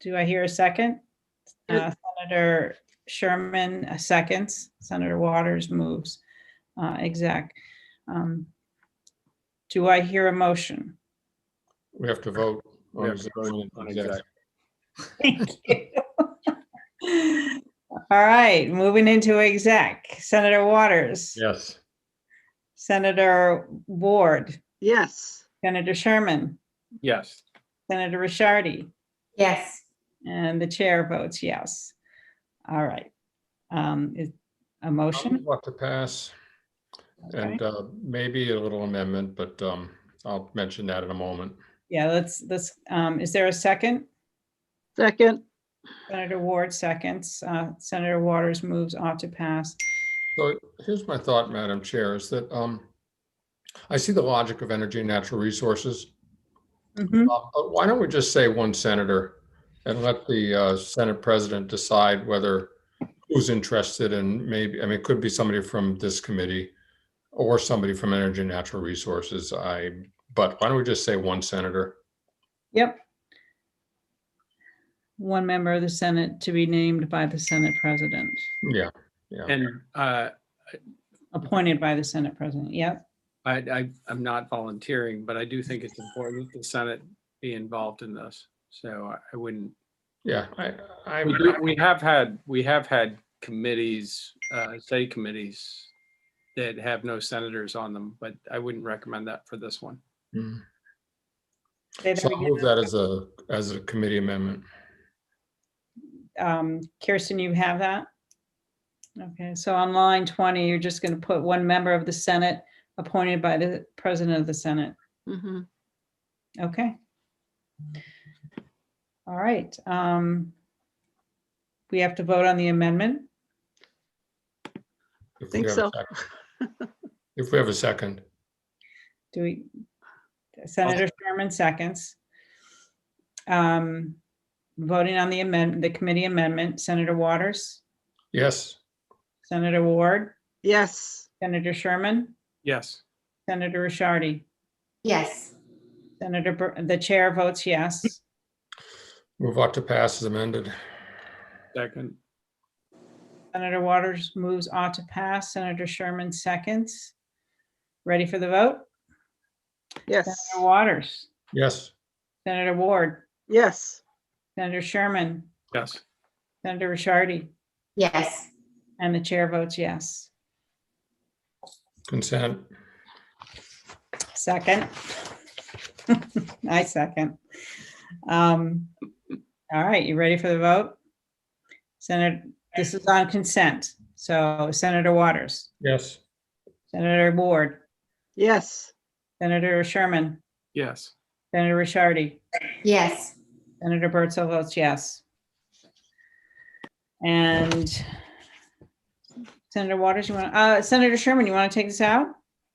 Do I hear a second? Senator Sherman seconds. Senator Waters moves exec. Do I hear a motion? We have to vote. On exec. Thank you. All right, moving into exec. Senator Waters. Yes. Senator Ward. Yes. Senator Sherman. Yes. Senator Rishardi. Yes. And the chair votes yes. All right. Is a motion? What to pass, Okay. and maybe a little amendment, but I'll mention that in a moment. Yeah, let's, is there a second? Second. Senator Ward seconds. Senator Waters moves ought to pass. So here's my thought, Madam Chair, is that I see the logic of energy and natural resources. Mhm. But why don't we just say one senator and let the Senate president decide whether who's interested in maybe, I mean, it could be somebody from this committee or somebody from energy and natural resources. But why don't we just say one senator? Yep. One member of the Senate to be named by the Senate president. Yeah. And Appointed by the Senate president. Yep. I'm not volunteering, but I do think it's important that the Senate be involved in this. So I wouldn't. Yeah, We have had committees, state committees that have no senators on them, but I wouldn't recommend that for this one. So I'll move that as a committee amendment. Kirsten, you have that? Okay, so on line 20, you're just going to put one member of the Senate appointed by the President of the Senate. Mhm. Okay. All right. We have to vote on the amendment. If we Think have a so. second. If we have a second. Do we? Senator Sherman seconds. Voting on the amendment, the committee amendment, Senator Waters, Yes. Senator Ward, Yes. Senator Sherman, Yes. Senator Rishardi, Yes. the chair votes yes. Move ought to pass as amended. Second. Senator Waters moves ought to pass. Senator Sherman seconds. Ready for the vote? Yes. Senator Waters, Yes. Senator Ward, Yes. Senator Sherman, Yes. Senator Rishardi, Yes. and the chair votes yes. Consent. Second. I second. All right, you ready for the vote? Senator, this is on consent. So Senator Waters, Yes. Senator Ward, Yes. Senator Sherman, Yes. Senator Rishardi, Yes. Senator Bertzel votes yes. And Senator Waters, Senator Sherman, you want to take this out?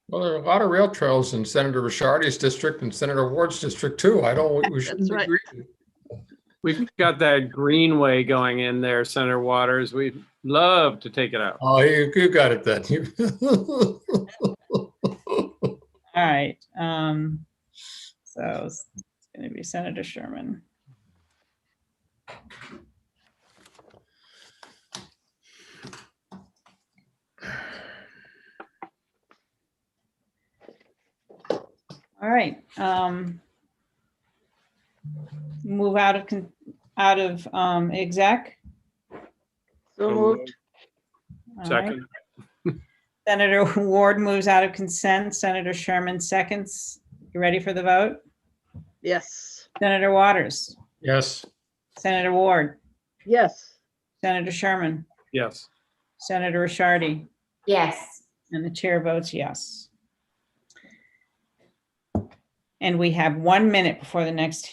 Well, there are a lot of rail trails in Senator Rishardi's district and Senator Ward's district too. We shouldn't That's right. agree. We've got that greenway going in there, Senator Waters. We'd love to take it out. Oh, you got it then. All right. So it's going to be Senator Sherman. All right. Move out of exec. So moved. All right. Second. Senator Ward moves out of consent. Senator Sherman seconds. You ready for the vote? Yes. Senator Waters, Yes. Senator Ward, Yes. Senator Sherman, Yes. Senator Rishardi, Yes. and the chair votes yes. And we have 1 minute before the next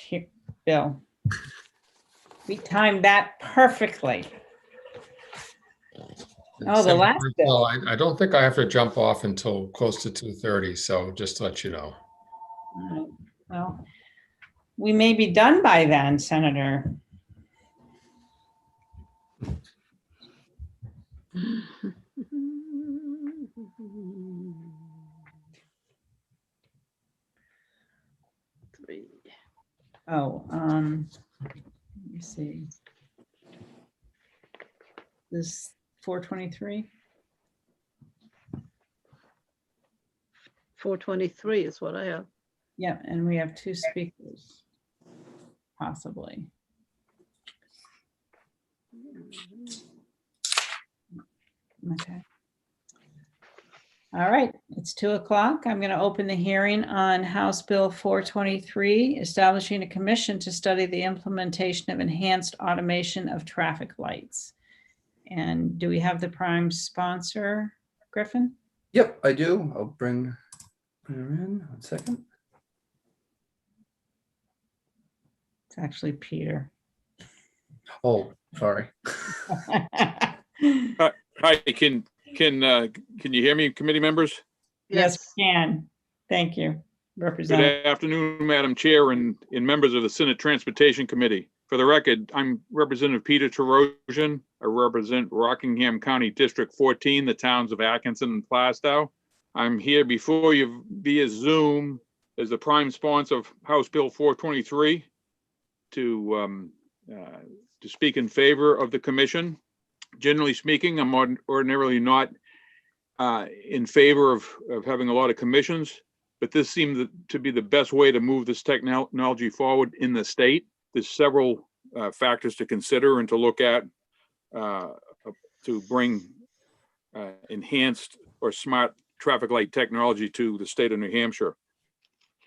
bill. We timed that perfectly. Oh, the last bill. I don't think I have to jump off until close to 2:30, so just to let you know. All right. Well, we may be done by then, Senator. Three. Oh, let me see. This 423? 423 is what I have. Yeah, and we have 2 speakers, possibly. Okay. All right, it's 2:00. I'm going to open the hearing on House Bill 423, establishing a commission to study the implementation of enhanced automation of traffic lights. And do we have the prime sponsor, Griffin? Yep, I do. I'll bring her in 1 second. It's actually Peter. Oh, sorry. Hi, can you hear me, committee members? Yes, we can. Thank you, Good Representative. afternoon, Madam Chair and members of the Senate Transportation Committee. For the record, I'm Representative Peter Terosian. I represent Rockingham County District 14, the towns of Atkinson and Plastow. I'm here before you via Zoom as the prime sponsor of House Bill 423 to speak in favor of the commission. Generally speaking, I'm ordinarily not in favor of having a lot of commissions, but this seemed to be the best way to move this technology forward in the state. There's several factors to consider and to look at to bring enhanced or smart traffic light technology to the state of New Hampshire.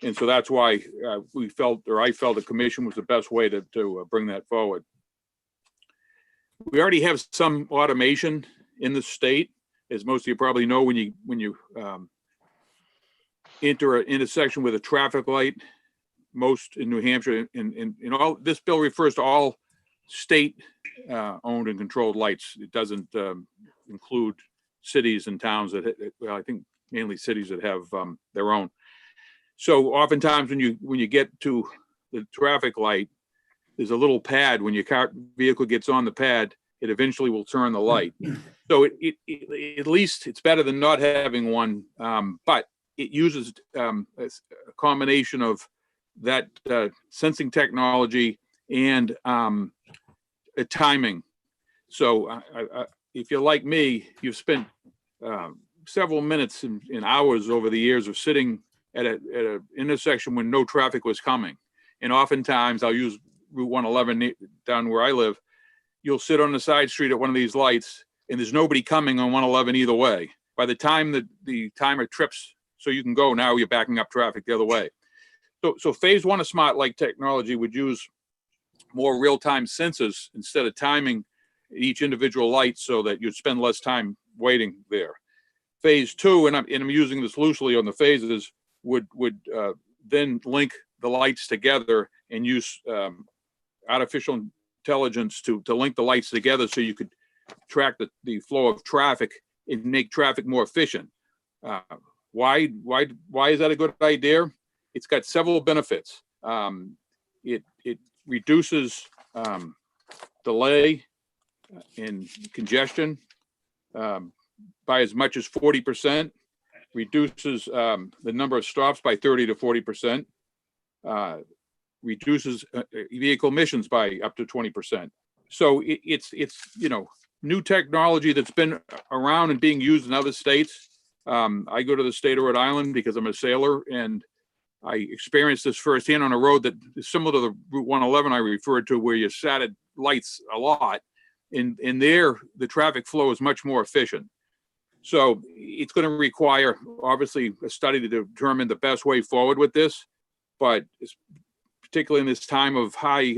And so that's why I felt the commission was the best way to bring that forward. We already have some automation in the state. As most of you probably know, when you enter an intersection with a traffic light, most in New Hampshire, in all, this bill refers to all state owned and controlled lights. It doesn't include cities and towns that, well, I think mainly cities that have their own. So oftentimes when you get to the traffic light, there's a little pad. When your vehicle gets on the pad, it eventually will turn the light. So it at least it's better than not having one, but it uses a combination of that sensing technology and timing. So if you're like me, you've spent several minutes and hours over the years of sitting at a intersection when no traffic was coming. And oftentimes I'll use Route 111 down where I live. You'll sit on the side street at one of these lights and there's nobody coming on 111 either way. By the time that the timer trips so you can go, now you're backing up traffic the other way. So phase one of smart light technology would use more real-time sensors instead of timing each individual light so that you'd spend less time waiting there. Phase two, and I'm using this loosely on the phases, would then link the lights together and use artificial intelligence to link the lights together so you could track the flow of traffic and make traffic more efficient. Why is that a good idea? It's got several benefits. It reduces delay and congestion by as much as 40%, reduces the number of stops by 30 to 40%, reduces vehicle emissions by up to 20%. So it's new technology that's been around and being used in other states. I go to the state of Rhode Island because I'm a sailor, and I experienced this firsthand on a road that is similar to the Route 111 I referred to, where you sat at lights a lot, and there the traffic flow is much more efficient. So it's going to require, obviously, a study to determine the best way forward with this, but particularly in this time of high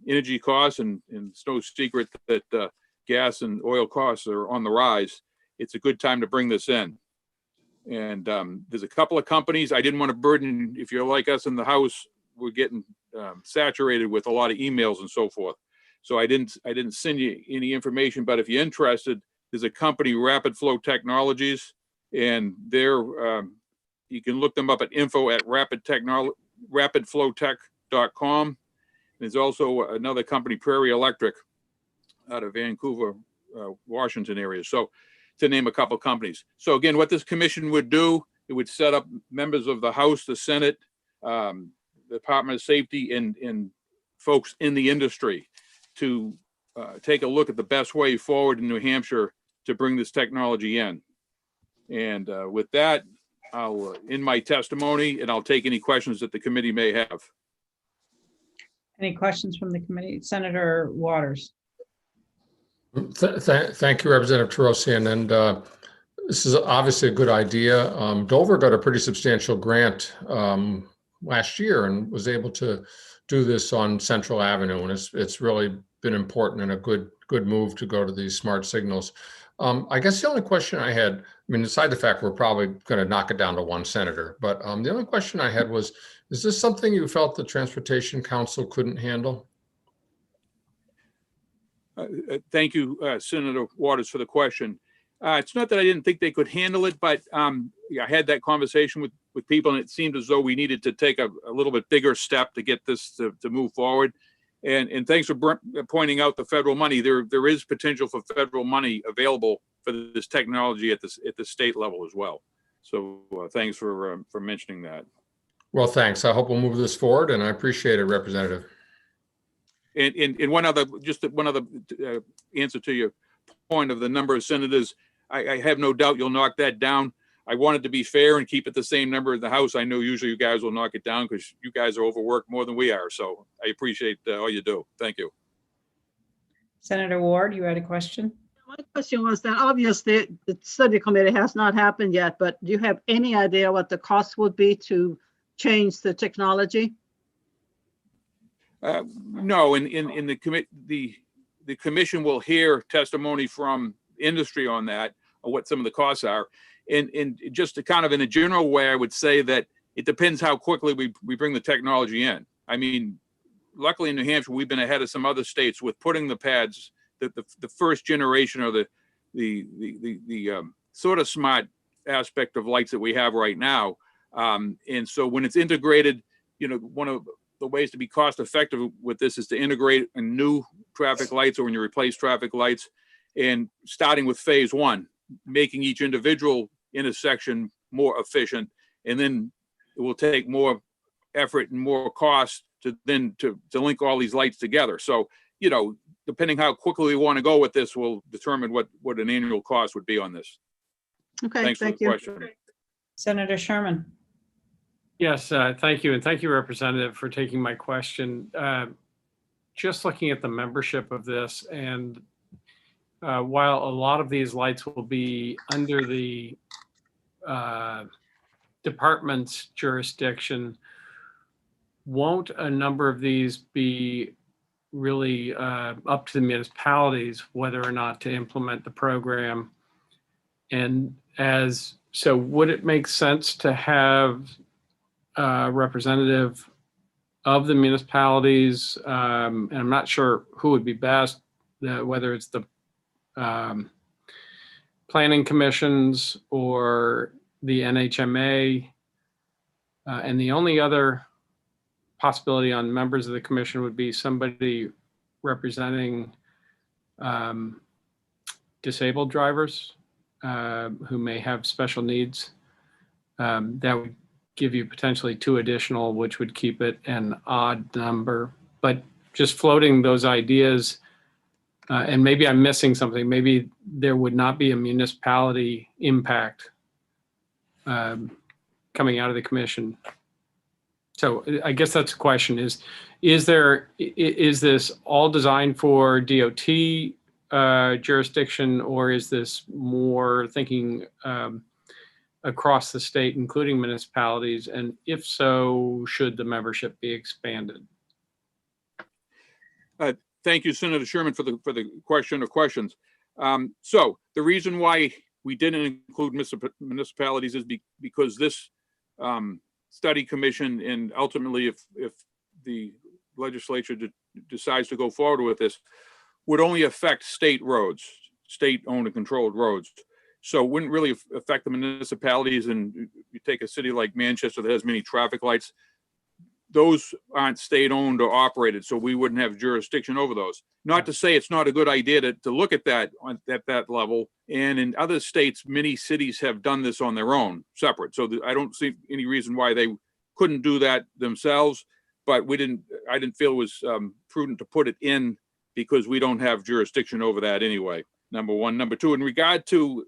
energy costs, and it's no secret that gas and oil costs are on the rise, it's a good time to bring this in. And there's a couple of companies. I didn't want to burden, if you're like us in the House, we're getting saturated with a lot of emails and so forth. So I didn't send you any information, but if you're interested, there's a company, Rapid Flow Technologies, and they're, you can look them up at info@rapidflowtech.com. There's also another company, Prairie Electric, out of Vancouver, Washington area. So, to name a couple of companies. So again, what this commission would do, it would set up members of the House, the Senate, the Department of Safety, and folks in the industry to take a look at the best way forward in New Hampshire to bring this technology in. And with that, I'll end my testimony, and I'll take any questions that the committee may have. Any questions from the committee? Senator Waters. Thank you, Representative Terosian. And this is obviously a good idea. Dover got a pretty substantial grant last year and was able to do this on Central Avenue. And it's really been important and a good move to go to these smart signals. I guess the only question I had, I mean, aside the fact we're probably going to knock it down to one senator, but the only question I had was, is this something you felt the Transportation Council couldn't handle? Thank you, Senator Waters, for the question. It's not that I didn't think they could handle it, but yeah, I had that conversation with people, and it seemed as though we needed to take a little bit bigger step to get this to move forward. And thanks for pointing out the federal money. There is potential for federal money available for this technology at the state level as well. So thanks for mentioning that. Well, thanks. I hope we'll move this forward, and I appreciate it, Representative. And one other answer to your point of the number of senators, I have no doubt you'll knock that down. I wanted to be fair and keep it the same number in the House. I know usually you guys will knock it down because you guys are overworked more than we are. So I appreciate all you do. Thank you. Senator Ward, you had a question? My question was that obviously the study committee has not happened yet, but do you have any idea what the cost would be to change the technology? No, in the commission will hear testimony from industry on that, or what some of the costs are. And just to kind of in a general way, I would say that it depends how quickly we bring the technology in. I mean, luckily in New Hampshire, we've been ahead of some other states with putting the pads, the first generation or the sort of smart aspect of lights that we have right now. And so when it's integrated, you know, one of the ways to be cost effective with this is to integrate a new traffic lights or when you replace traffic lights, and starting with phase one, making each individual intersection more efficient. And then it will take more effort and more cost to link all these lights together. So, you know, depending how quickly we want to go with this will determine what an annual cost would be on this. Okay, Thanks for thank the you. question. Senator Sherman. Yes, thank you. And thank you, Representative, for taking my question. Just looking at the membership of this, and while a lot of these lights will be under the department's jurisdiction, won't a number of these be really up to the municipalities whether or not to implement the program? And so would it make sense to have a representative of the municipalities, and I'm not sure who would be best, whether it's the planning commissions or the NHMA, and the only other possibility on members of the commission would be somebody representing disabled drivers who may have special needs. That would give you potentially 2 additional, which would keep it an odd number. But just floating those ideas, and maybe I'm missing something, maybe there would not be a municipality impact coming out of the commission. So I guess that's the question is this all designed for DOT jurisdiction, or is this more thinking across the state, including municipalities? And if so, should the membership be expanded? Thank you, Senator Sherman, for the question or questions. So the reason why we didn't include municipalities is because this study commission, and ultimately if the legislature decides to go forward with this, would only affect state roads, state-owned and controlled roads. So it wouldn't really affect the municipalities. And you take a city like Manchester that has many traffic lights, those aren't state-owned or operated, so we wouldn't have jurisdiction over those. Not to say it's not a good idea to look at that at that level. And in other states, many cities have done this on their own, separate. So I don't see any reason why they couldn't do that themselves. But I didn't feel it was prudent to put it in because we don't have jurisdiction over that anyway. Number one. Number two, in regard to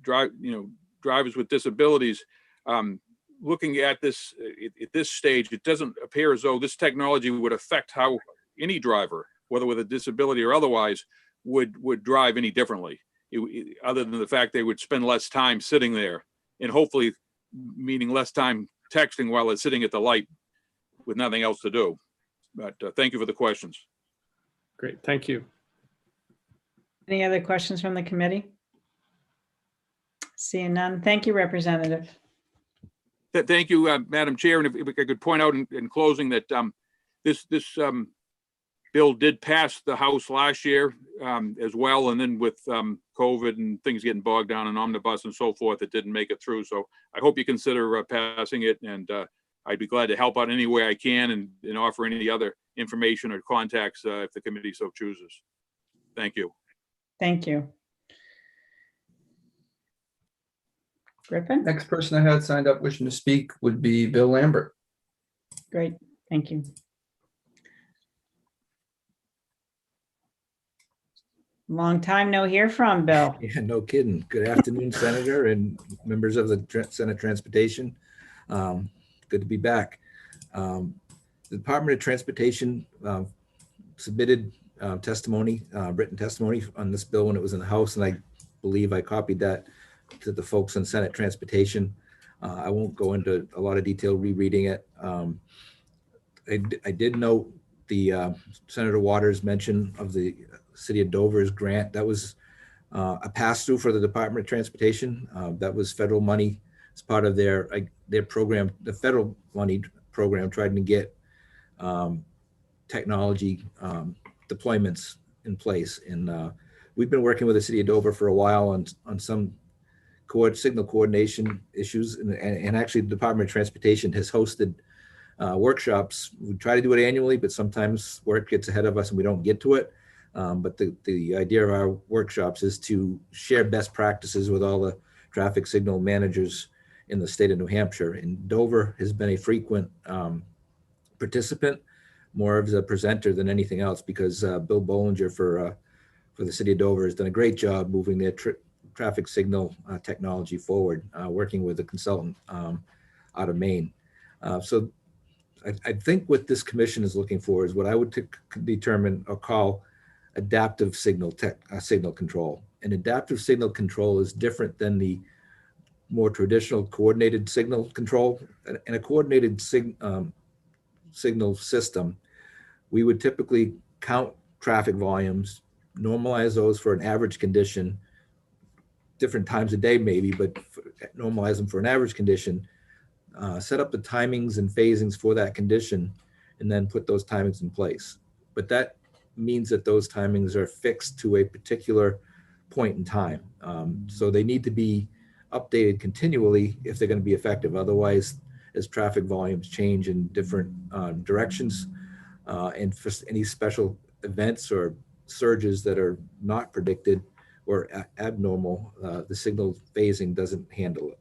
drivers with disabilities, looking at this at this stage, it doesn't appear as though this technology would affect how any driver, whether with a disability or otherwise, would drive any differently, other than the fact they would spend less time sitting there, and hopefully meaning less time texting while they're sitting at the light with nothing else to do. But thank you for the questions. Great, thank you. Any other questions from the committee? Seeing none. Thank you, Representative. Thank you, Madam Chair. And if I could point out in closing that this bill did pass the House last year as well. And then with COVID and things getting bogged down in omnibus and so forth, it didn't make it through. So I hope you consider passing it. And I'd be glad to help out any way I can and offer any other information or contacts if the committee so chooses. Thank you. Thank you. Griffin? Next person I had signed up wishing to speak would be Bill Lambert. Great, thank you. Long time no hear from, Bill. Yeah, no kidding. Good afternoon, Senator and members of the Senate Transportation. Good to be back. The Department of Transportation submitted testimony, written testimony on this bill when it was in the House, and I believe I copied that to the folks on Senate Transportation. I won't go into a lot of detail rereading it. I did note the Senator Waters mention of the City of Dover's grant, that was a pass-through for the Department of Transportation. That was federal money as part of their program, the federal money program, trying to get technology deployments in place. And we've been working with the City of Dover for a while on some signal coordination issues. And actually the Department of Transportation has hosted workshops. We try to do it annually, but sometimes work gets ahead of us and we don't get to it. But the idea of our workshops is to share best practices with all the traffic signal managers in the state of New Hampshire. And Dover has been a frequent participant, more of a presenter than anything else, because Bill Bollinger for the City of Dover has done a great job moving their traffic signal technology forward, working with a consultant out of Maine. So I think what this commission is looking for is what I would determine or call adaptive signal control. And adaptive signal control is different than the more traditional coordinated signal control. In a coordinated signal system, we would typically count traffic volumes, normalize those for an average condition, different times a day maybe, but normalize them for an average condition, set up the timings and phasings for that condition, and then put those timings in place. But that means that those timings are fixed to a particular point in time. So they need to be updated continually if they're going to be effective. Otherwise, as traffic volumes change in different directions, and for any special events or surges that are not predicted or abnormal, the signal phasing doesn't handle it.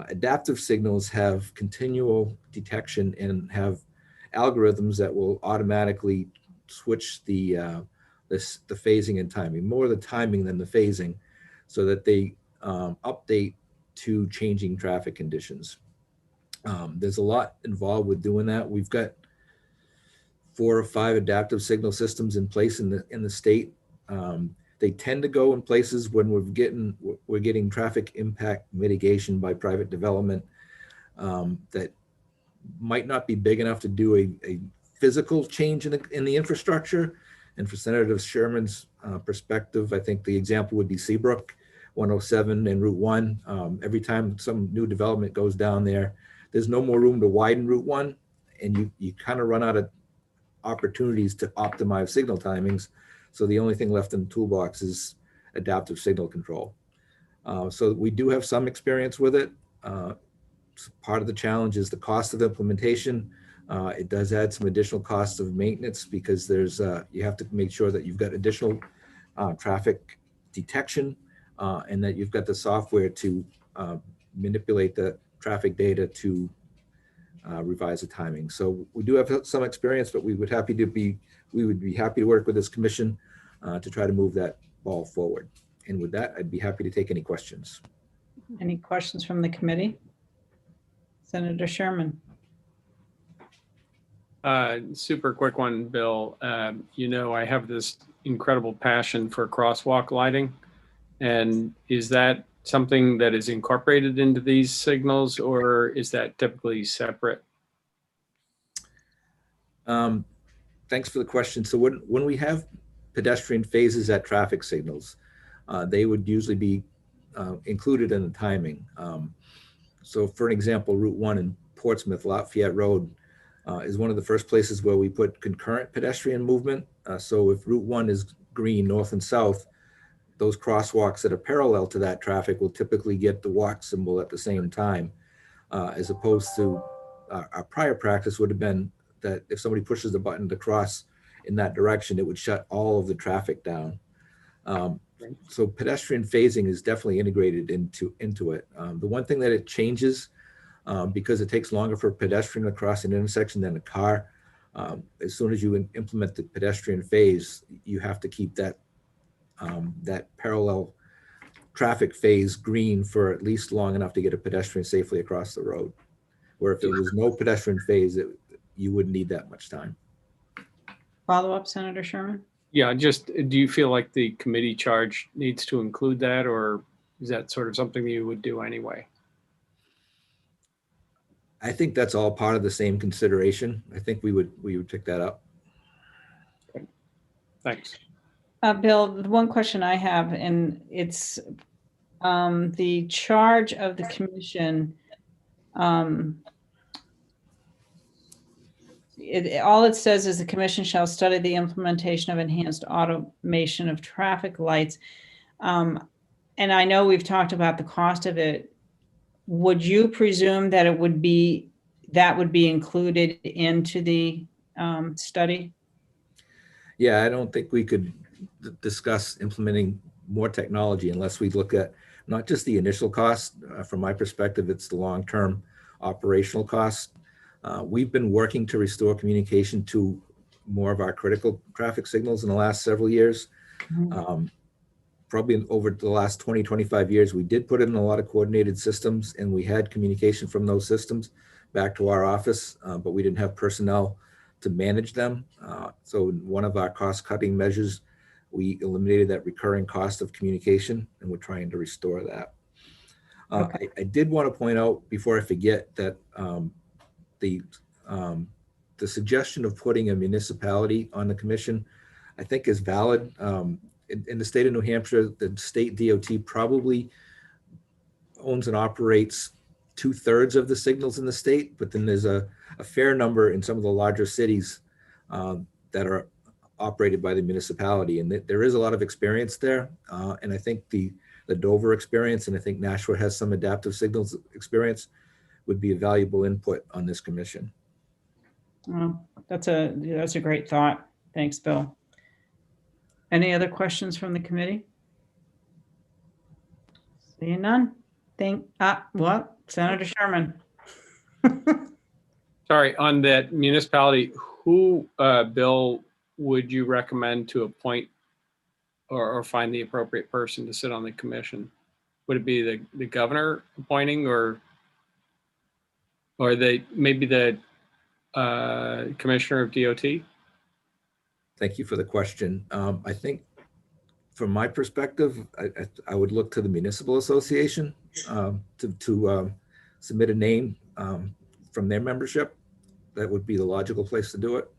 Adaptive signals have continual detection and have algorithms that will automatically switch the phasing and timing, more the timing than the phasing, so that they update to changing traffic conditions. There's a lot involved with doing that. We've got 4 or 5 adaptive signal systems in place in the state. They tend to go in places when we're getting traffic impact mitigation by private development that might not be big enough to do a physical change in the infrastructure. And for Senator Sherman's perspective, I think the example would be Seabrook 107 and Route 1. Every time some new development goes down there, there's no more room to widen Route 1, and you kind of run out of opportunities to optimize signal timings. So the only thing left in the toolbox is adaptive signal control. So we do have some experience with it. Part of the challenge is the cost of implementation. It does add some additional costs of maintenance because you have to make sure that you've got additional traffic detection and that you've got the software to manipulate the traffic data to revise the timing. So we do have some experience, but we would be happy to work with this commission to try to move that ball forward. And with that, I'd be happy to take any questions. Any questions from the committee? Senator Sherman. Super quick one, Bill. I have this incredible passion for crosswalk lighting. And is that something that is incorporated into these signals, or is that typically separate? Thanks for the question. So when we have pedestrian phases at traffic signals, they would usually be included in the timing. So for an example, Route 1 in Portsmouth, Lafayette Road, is one of the first places where we put concurrent pedestrian movement. So if Route 1 is green, north and south, those crosswalks that are parallel to that traffic will typically get the walk symbol at the same time, as opposed to our prior practice would have been that if somebody pushes the button to cross in that direction, it would shut all of the traffic down. So pedestrian phasing is definitely integrated into it. The one thing that it changes, because it takes longer for a pedestrian to cross an intersection than a car, as soon as you implement the pedestrian phase, you have to keep that parallel traffic phase green for at least long enough to get a pedestrian safely across the road. Where if there was no pedestrian phase, you wouldn't need that much time. Follow up, Senator Sherman? Yeah, just do you feel like the committee charge needs to include that, or is that sort of something you would do anyway? I think that's all part of the same consideration. I think we would pick that up. Thanks. Bill, the one question I have, and it's the charge of the commission. All it says is the commission shall study the implementation of enhanced automation of traffic lights. And I know we've talked about the cost of it. Would you presume that that would be included into the study? Yeah, I don't think we could discuss implementing more technology unless we look at not just the initial cost. From my perspective, it's the long-term operational cost. We've been working to restore communication to more of our critical traffic signals in the last several years. Probably over the last 20, 25 years, we did put in a lot of coordinated systems, and we had communication from those systems back to our office, but we didn't have personnel to manage them. So one of our cost-cutting measures, we eliminated that recurring cost of communication, and we're trying to restore that. Okay. I did want to point out before I forget that the suggestion of putting a municipality on the commission, I think is valid. In the state of New Hampshire, the state DOT probably owns and operates 2/3 of the signals in the state, but then there's a fair number in some of the larger cities that are operated by the municipality. And there is a lot of experience there. And I think the Dover experience, and I think Nashua has some adaptive signals experience, would be a valuable input on this commission. Well, that's a great thought. Thanks, Bill. Any other questions from the committee? Seeing none. What? Senator Sherman. Sorry, on that municipality, who, Bill, would you recommend to appoint or find the appropriate person to sit on the commission? Would it be the governor appointing, or maybe the commissioner of DOT? Thank you for the question. I think from my perspective, I would look to the municipal association to submit a name from their membership. That would be the logical place to do it.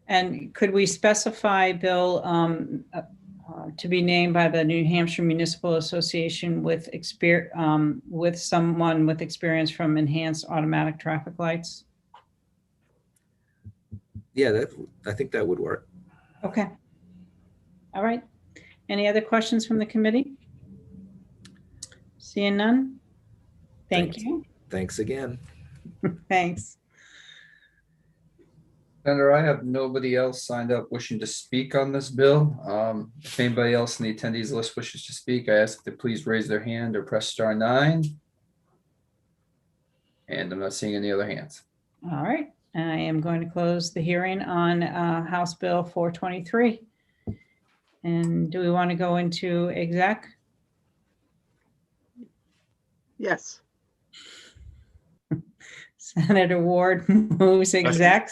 And could we specify, Bill, to be named by the New Hampshire Municipal Association with someone with experience from enhanced automatic traffic lights? Yeah, I think that would work. Okay. All right. Any other questions from the committee? Seeing none? Thank you. Thanks again. Thanks. Senator, I have nobody else signed up wishing to speak on this bill. If anybody else in the attendees list wishes to speak, I ask that they please raise their hand or press *9. And I'm not seeing any other hands. All right. I am going to close the hearing on House Bill 423. And do we want to go into exec? Yes. Senator Ward moves exec.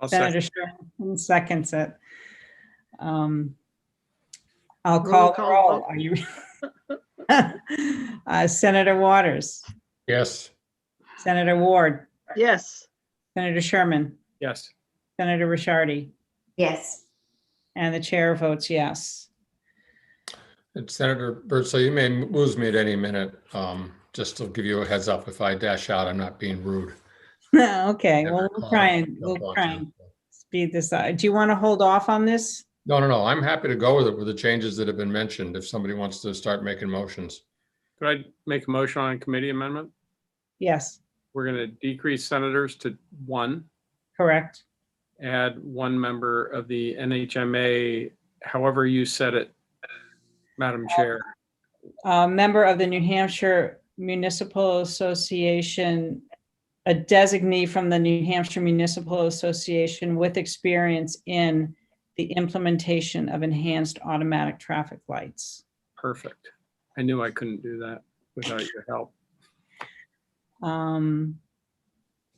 I'll Senator second. Sherman seconds it. I'll call the roll. Are you? Senator Waters, Yes. Senator Ward, Yes. Senator Sherman, Yes. Senator Ricciardi, Yes. and the chair votes yes. And Senator Birdsall, you may lose me at any minute. Just to give you a heads up, if I dash out, I'm not being rude. Okay, well, we'll try and speed this up. Do you want to hold off on this? No. I'm happy to go with it with the changes that have been mentioned. If somebody wants to start making motions. Could I make a motion on a committee amendment? Yes, We're going to decrease senators to 1, correct. add 1 member of the NHMA, however you said it, Madam Chair. Member of the New Hampshire Municipal Association, a designee from the New Hampshire Municipal Association with experience in the implementation of enhanced automatic traffic lights. Perfect. I knew I couldn't do that without your help.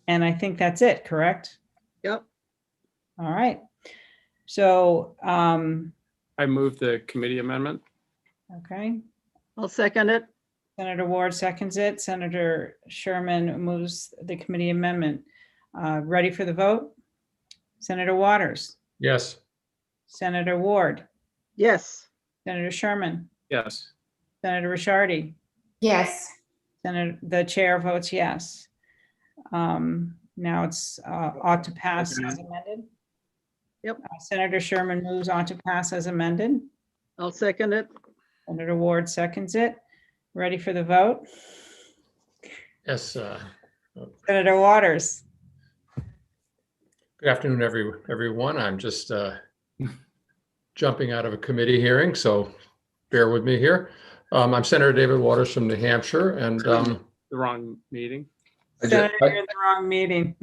And I think that's it, correct? Yep. All right. So, I moved the committee amendment. okay. I'll second it. Senator Ward seconds it. Senator Sherman moves the committee amendment. Ready for the vote? Senator Waters, Yes. Senator Ward, Yes. Senator Sherman, Yes. Senator Rishardi, Yes. the chair votes yes. Now it's ought to pass as amended. Yep. Senator Sherman moves on to pass as amended. I'll second it. Senator Ward seconds it. Ready for the vote? Yes. Senator Waters, Good afternoon, everyone. I'm just jumping out of a committee hearing, so bear with me here. I'm Senator David Waters from New Hampshire, and The wrong meeting. Senator, you're in the wrong meeting.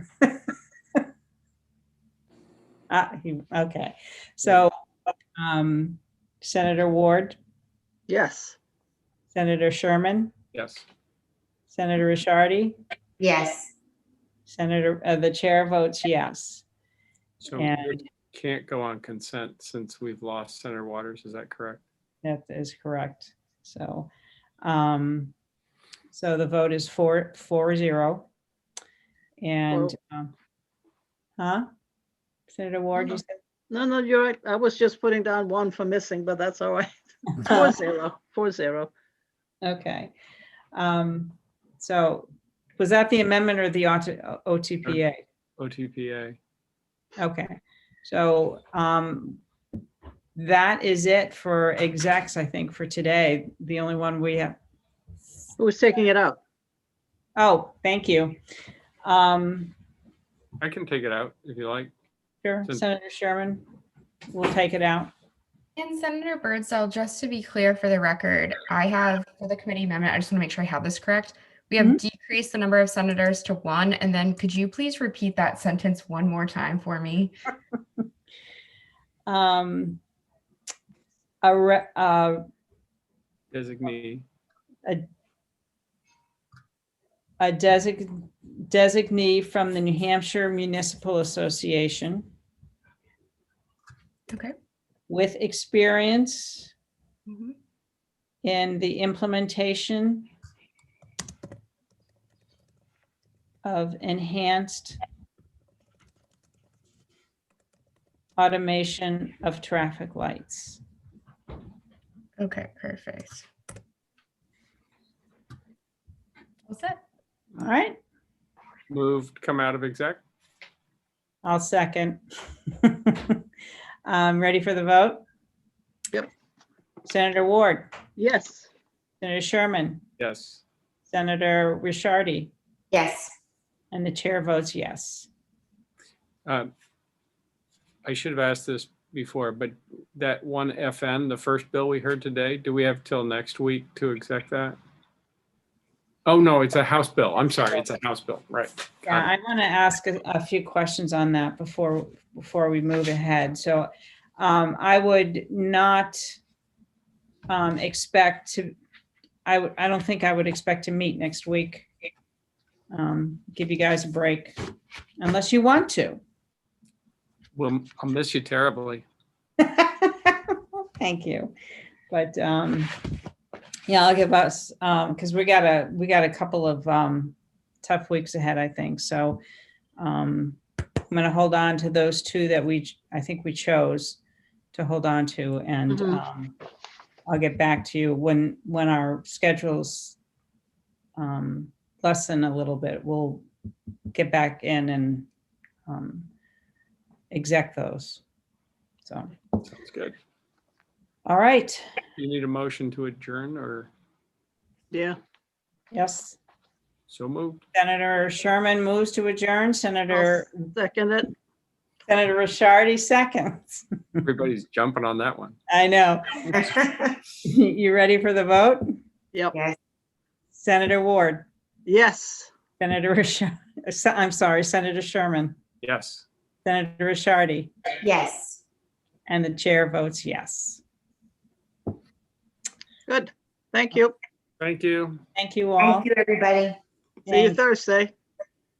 Okay, so Senator Ward, Yes. Senator Sherman, Yes. Senator Rishardi, Yes. Senator, the chair votes yes. So And- we can't go on consent since we've lost Senator Waters. Is that correct? That is correct. So, so the vote is 4-0. And, huh? Senator Ward, you said? No, you're right. I was just putting down one for missing, but that's all right. 4-0, 4-0. Okay. So was that the amendment or the OTPA? OTPA. Okay. So that is it for execs, I think, for today. The only one we have. Who's taking it out? Oh, thank you. I can take it out if you like. Sure, Since- Senator Sherman, we'll take it out. And Senator Birdsell, just to be clear for the record, I have, for the committee amendment, I just want to make sure I have this correct. We have decreased the number of senators to 1, and then could you please repeat that sentence one more time for me? Designee. A designee from the New Hampshire Municipal Association Okay. with experience Mhm. in the implementation of enhanced automation of traffic lights. Okay, perfect. What's that? All right, Moved, come out of exec. I'll second. Ready for the vote? Yep. Senator Ward, Yes. Senator Sherman, Yes. Senator Rishardi, Yes. and the chair votes yes. I should have asked this before, but that one FN, the first bill we heard today, do we have till next week to exec that? Oh, no, it's a House bill. I'm sorry, it's a House bill, right. Yeah, I want to ask a few questions on that before we move ahead. So I would not expect to, I don't think I would expect to meet next week. Give you guys a break unless you want to. Well, I'll miss you terribly. Thank you. But yeah, I'll give us, because we got a couple of tough weeks ahead, I think. So I'm going to hold on to those two that I think we chose to hold on to. And I'll get back to you when our schedules lessen a little bit. We'll get back in and exec those. So, Sounds good. all right. You need a motion to adjourn or Yeah. Yes. so moved? Senator Sherman moves to adjourn. Senator Second it. Rishardi seconds. Everybody's jumping on that one. I know. You ready for the vote? Yep. Yes. Senator Ward, Yes. Senator I'm sorry, Senator Sherman, Yes. Senator Rishardi, Yes. and the chair votes yes. Good. Thank you. Thank you. Thank you all. Thank you, everybody. See you Thanks. Thursday.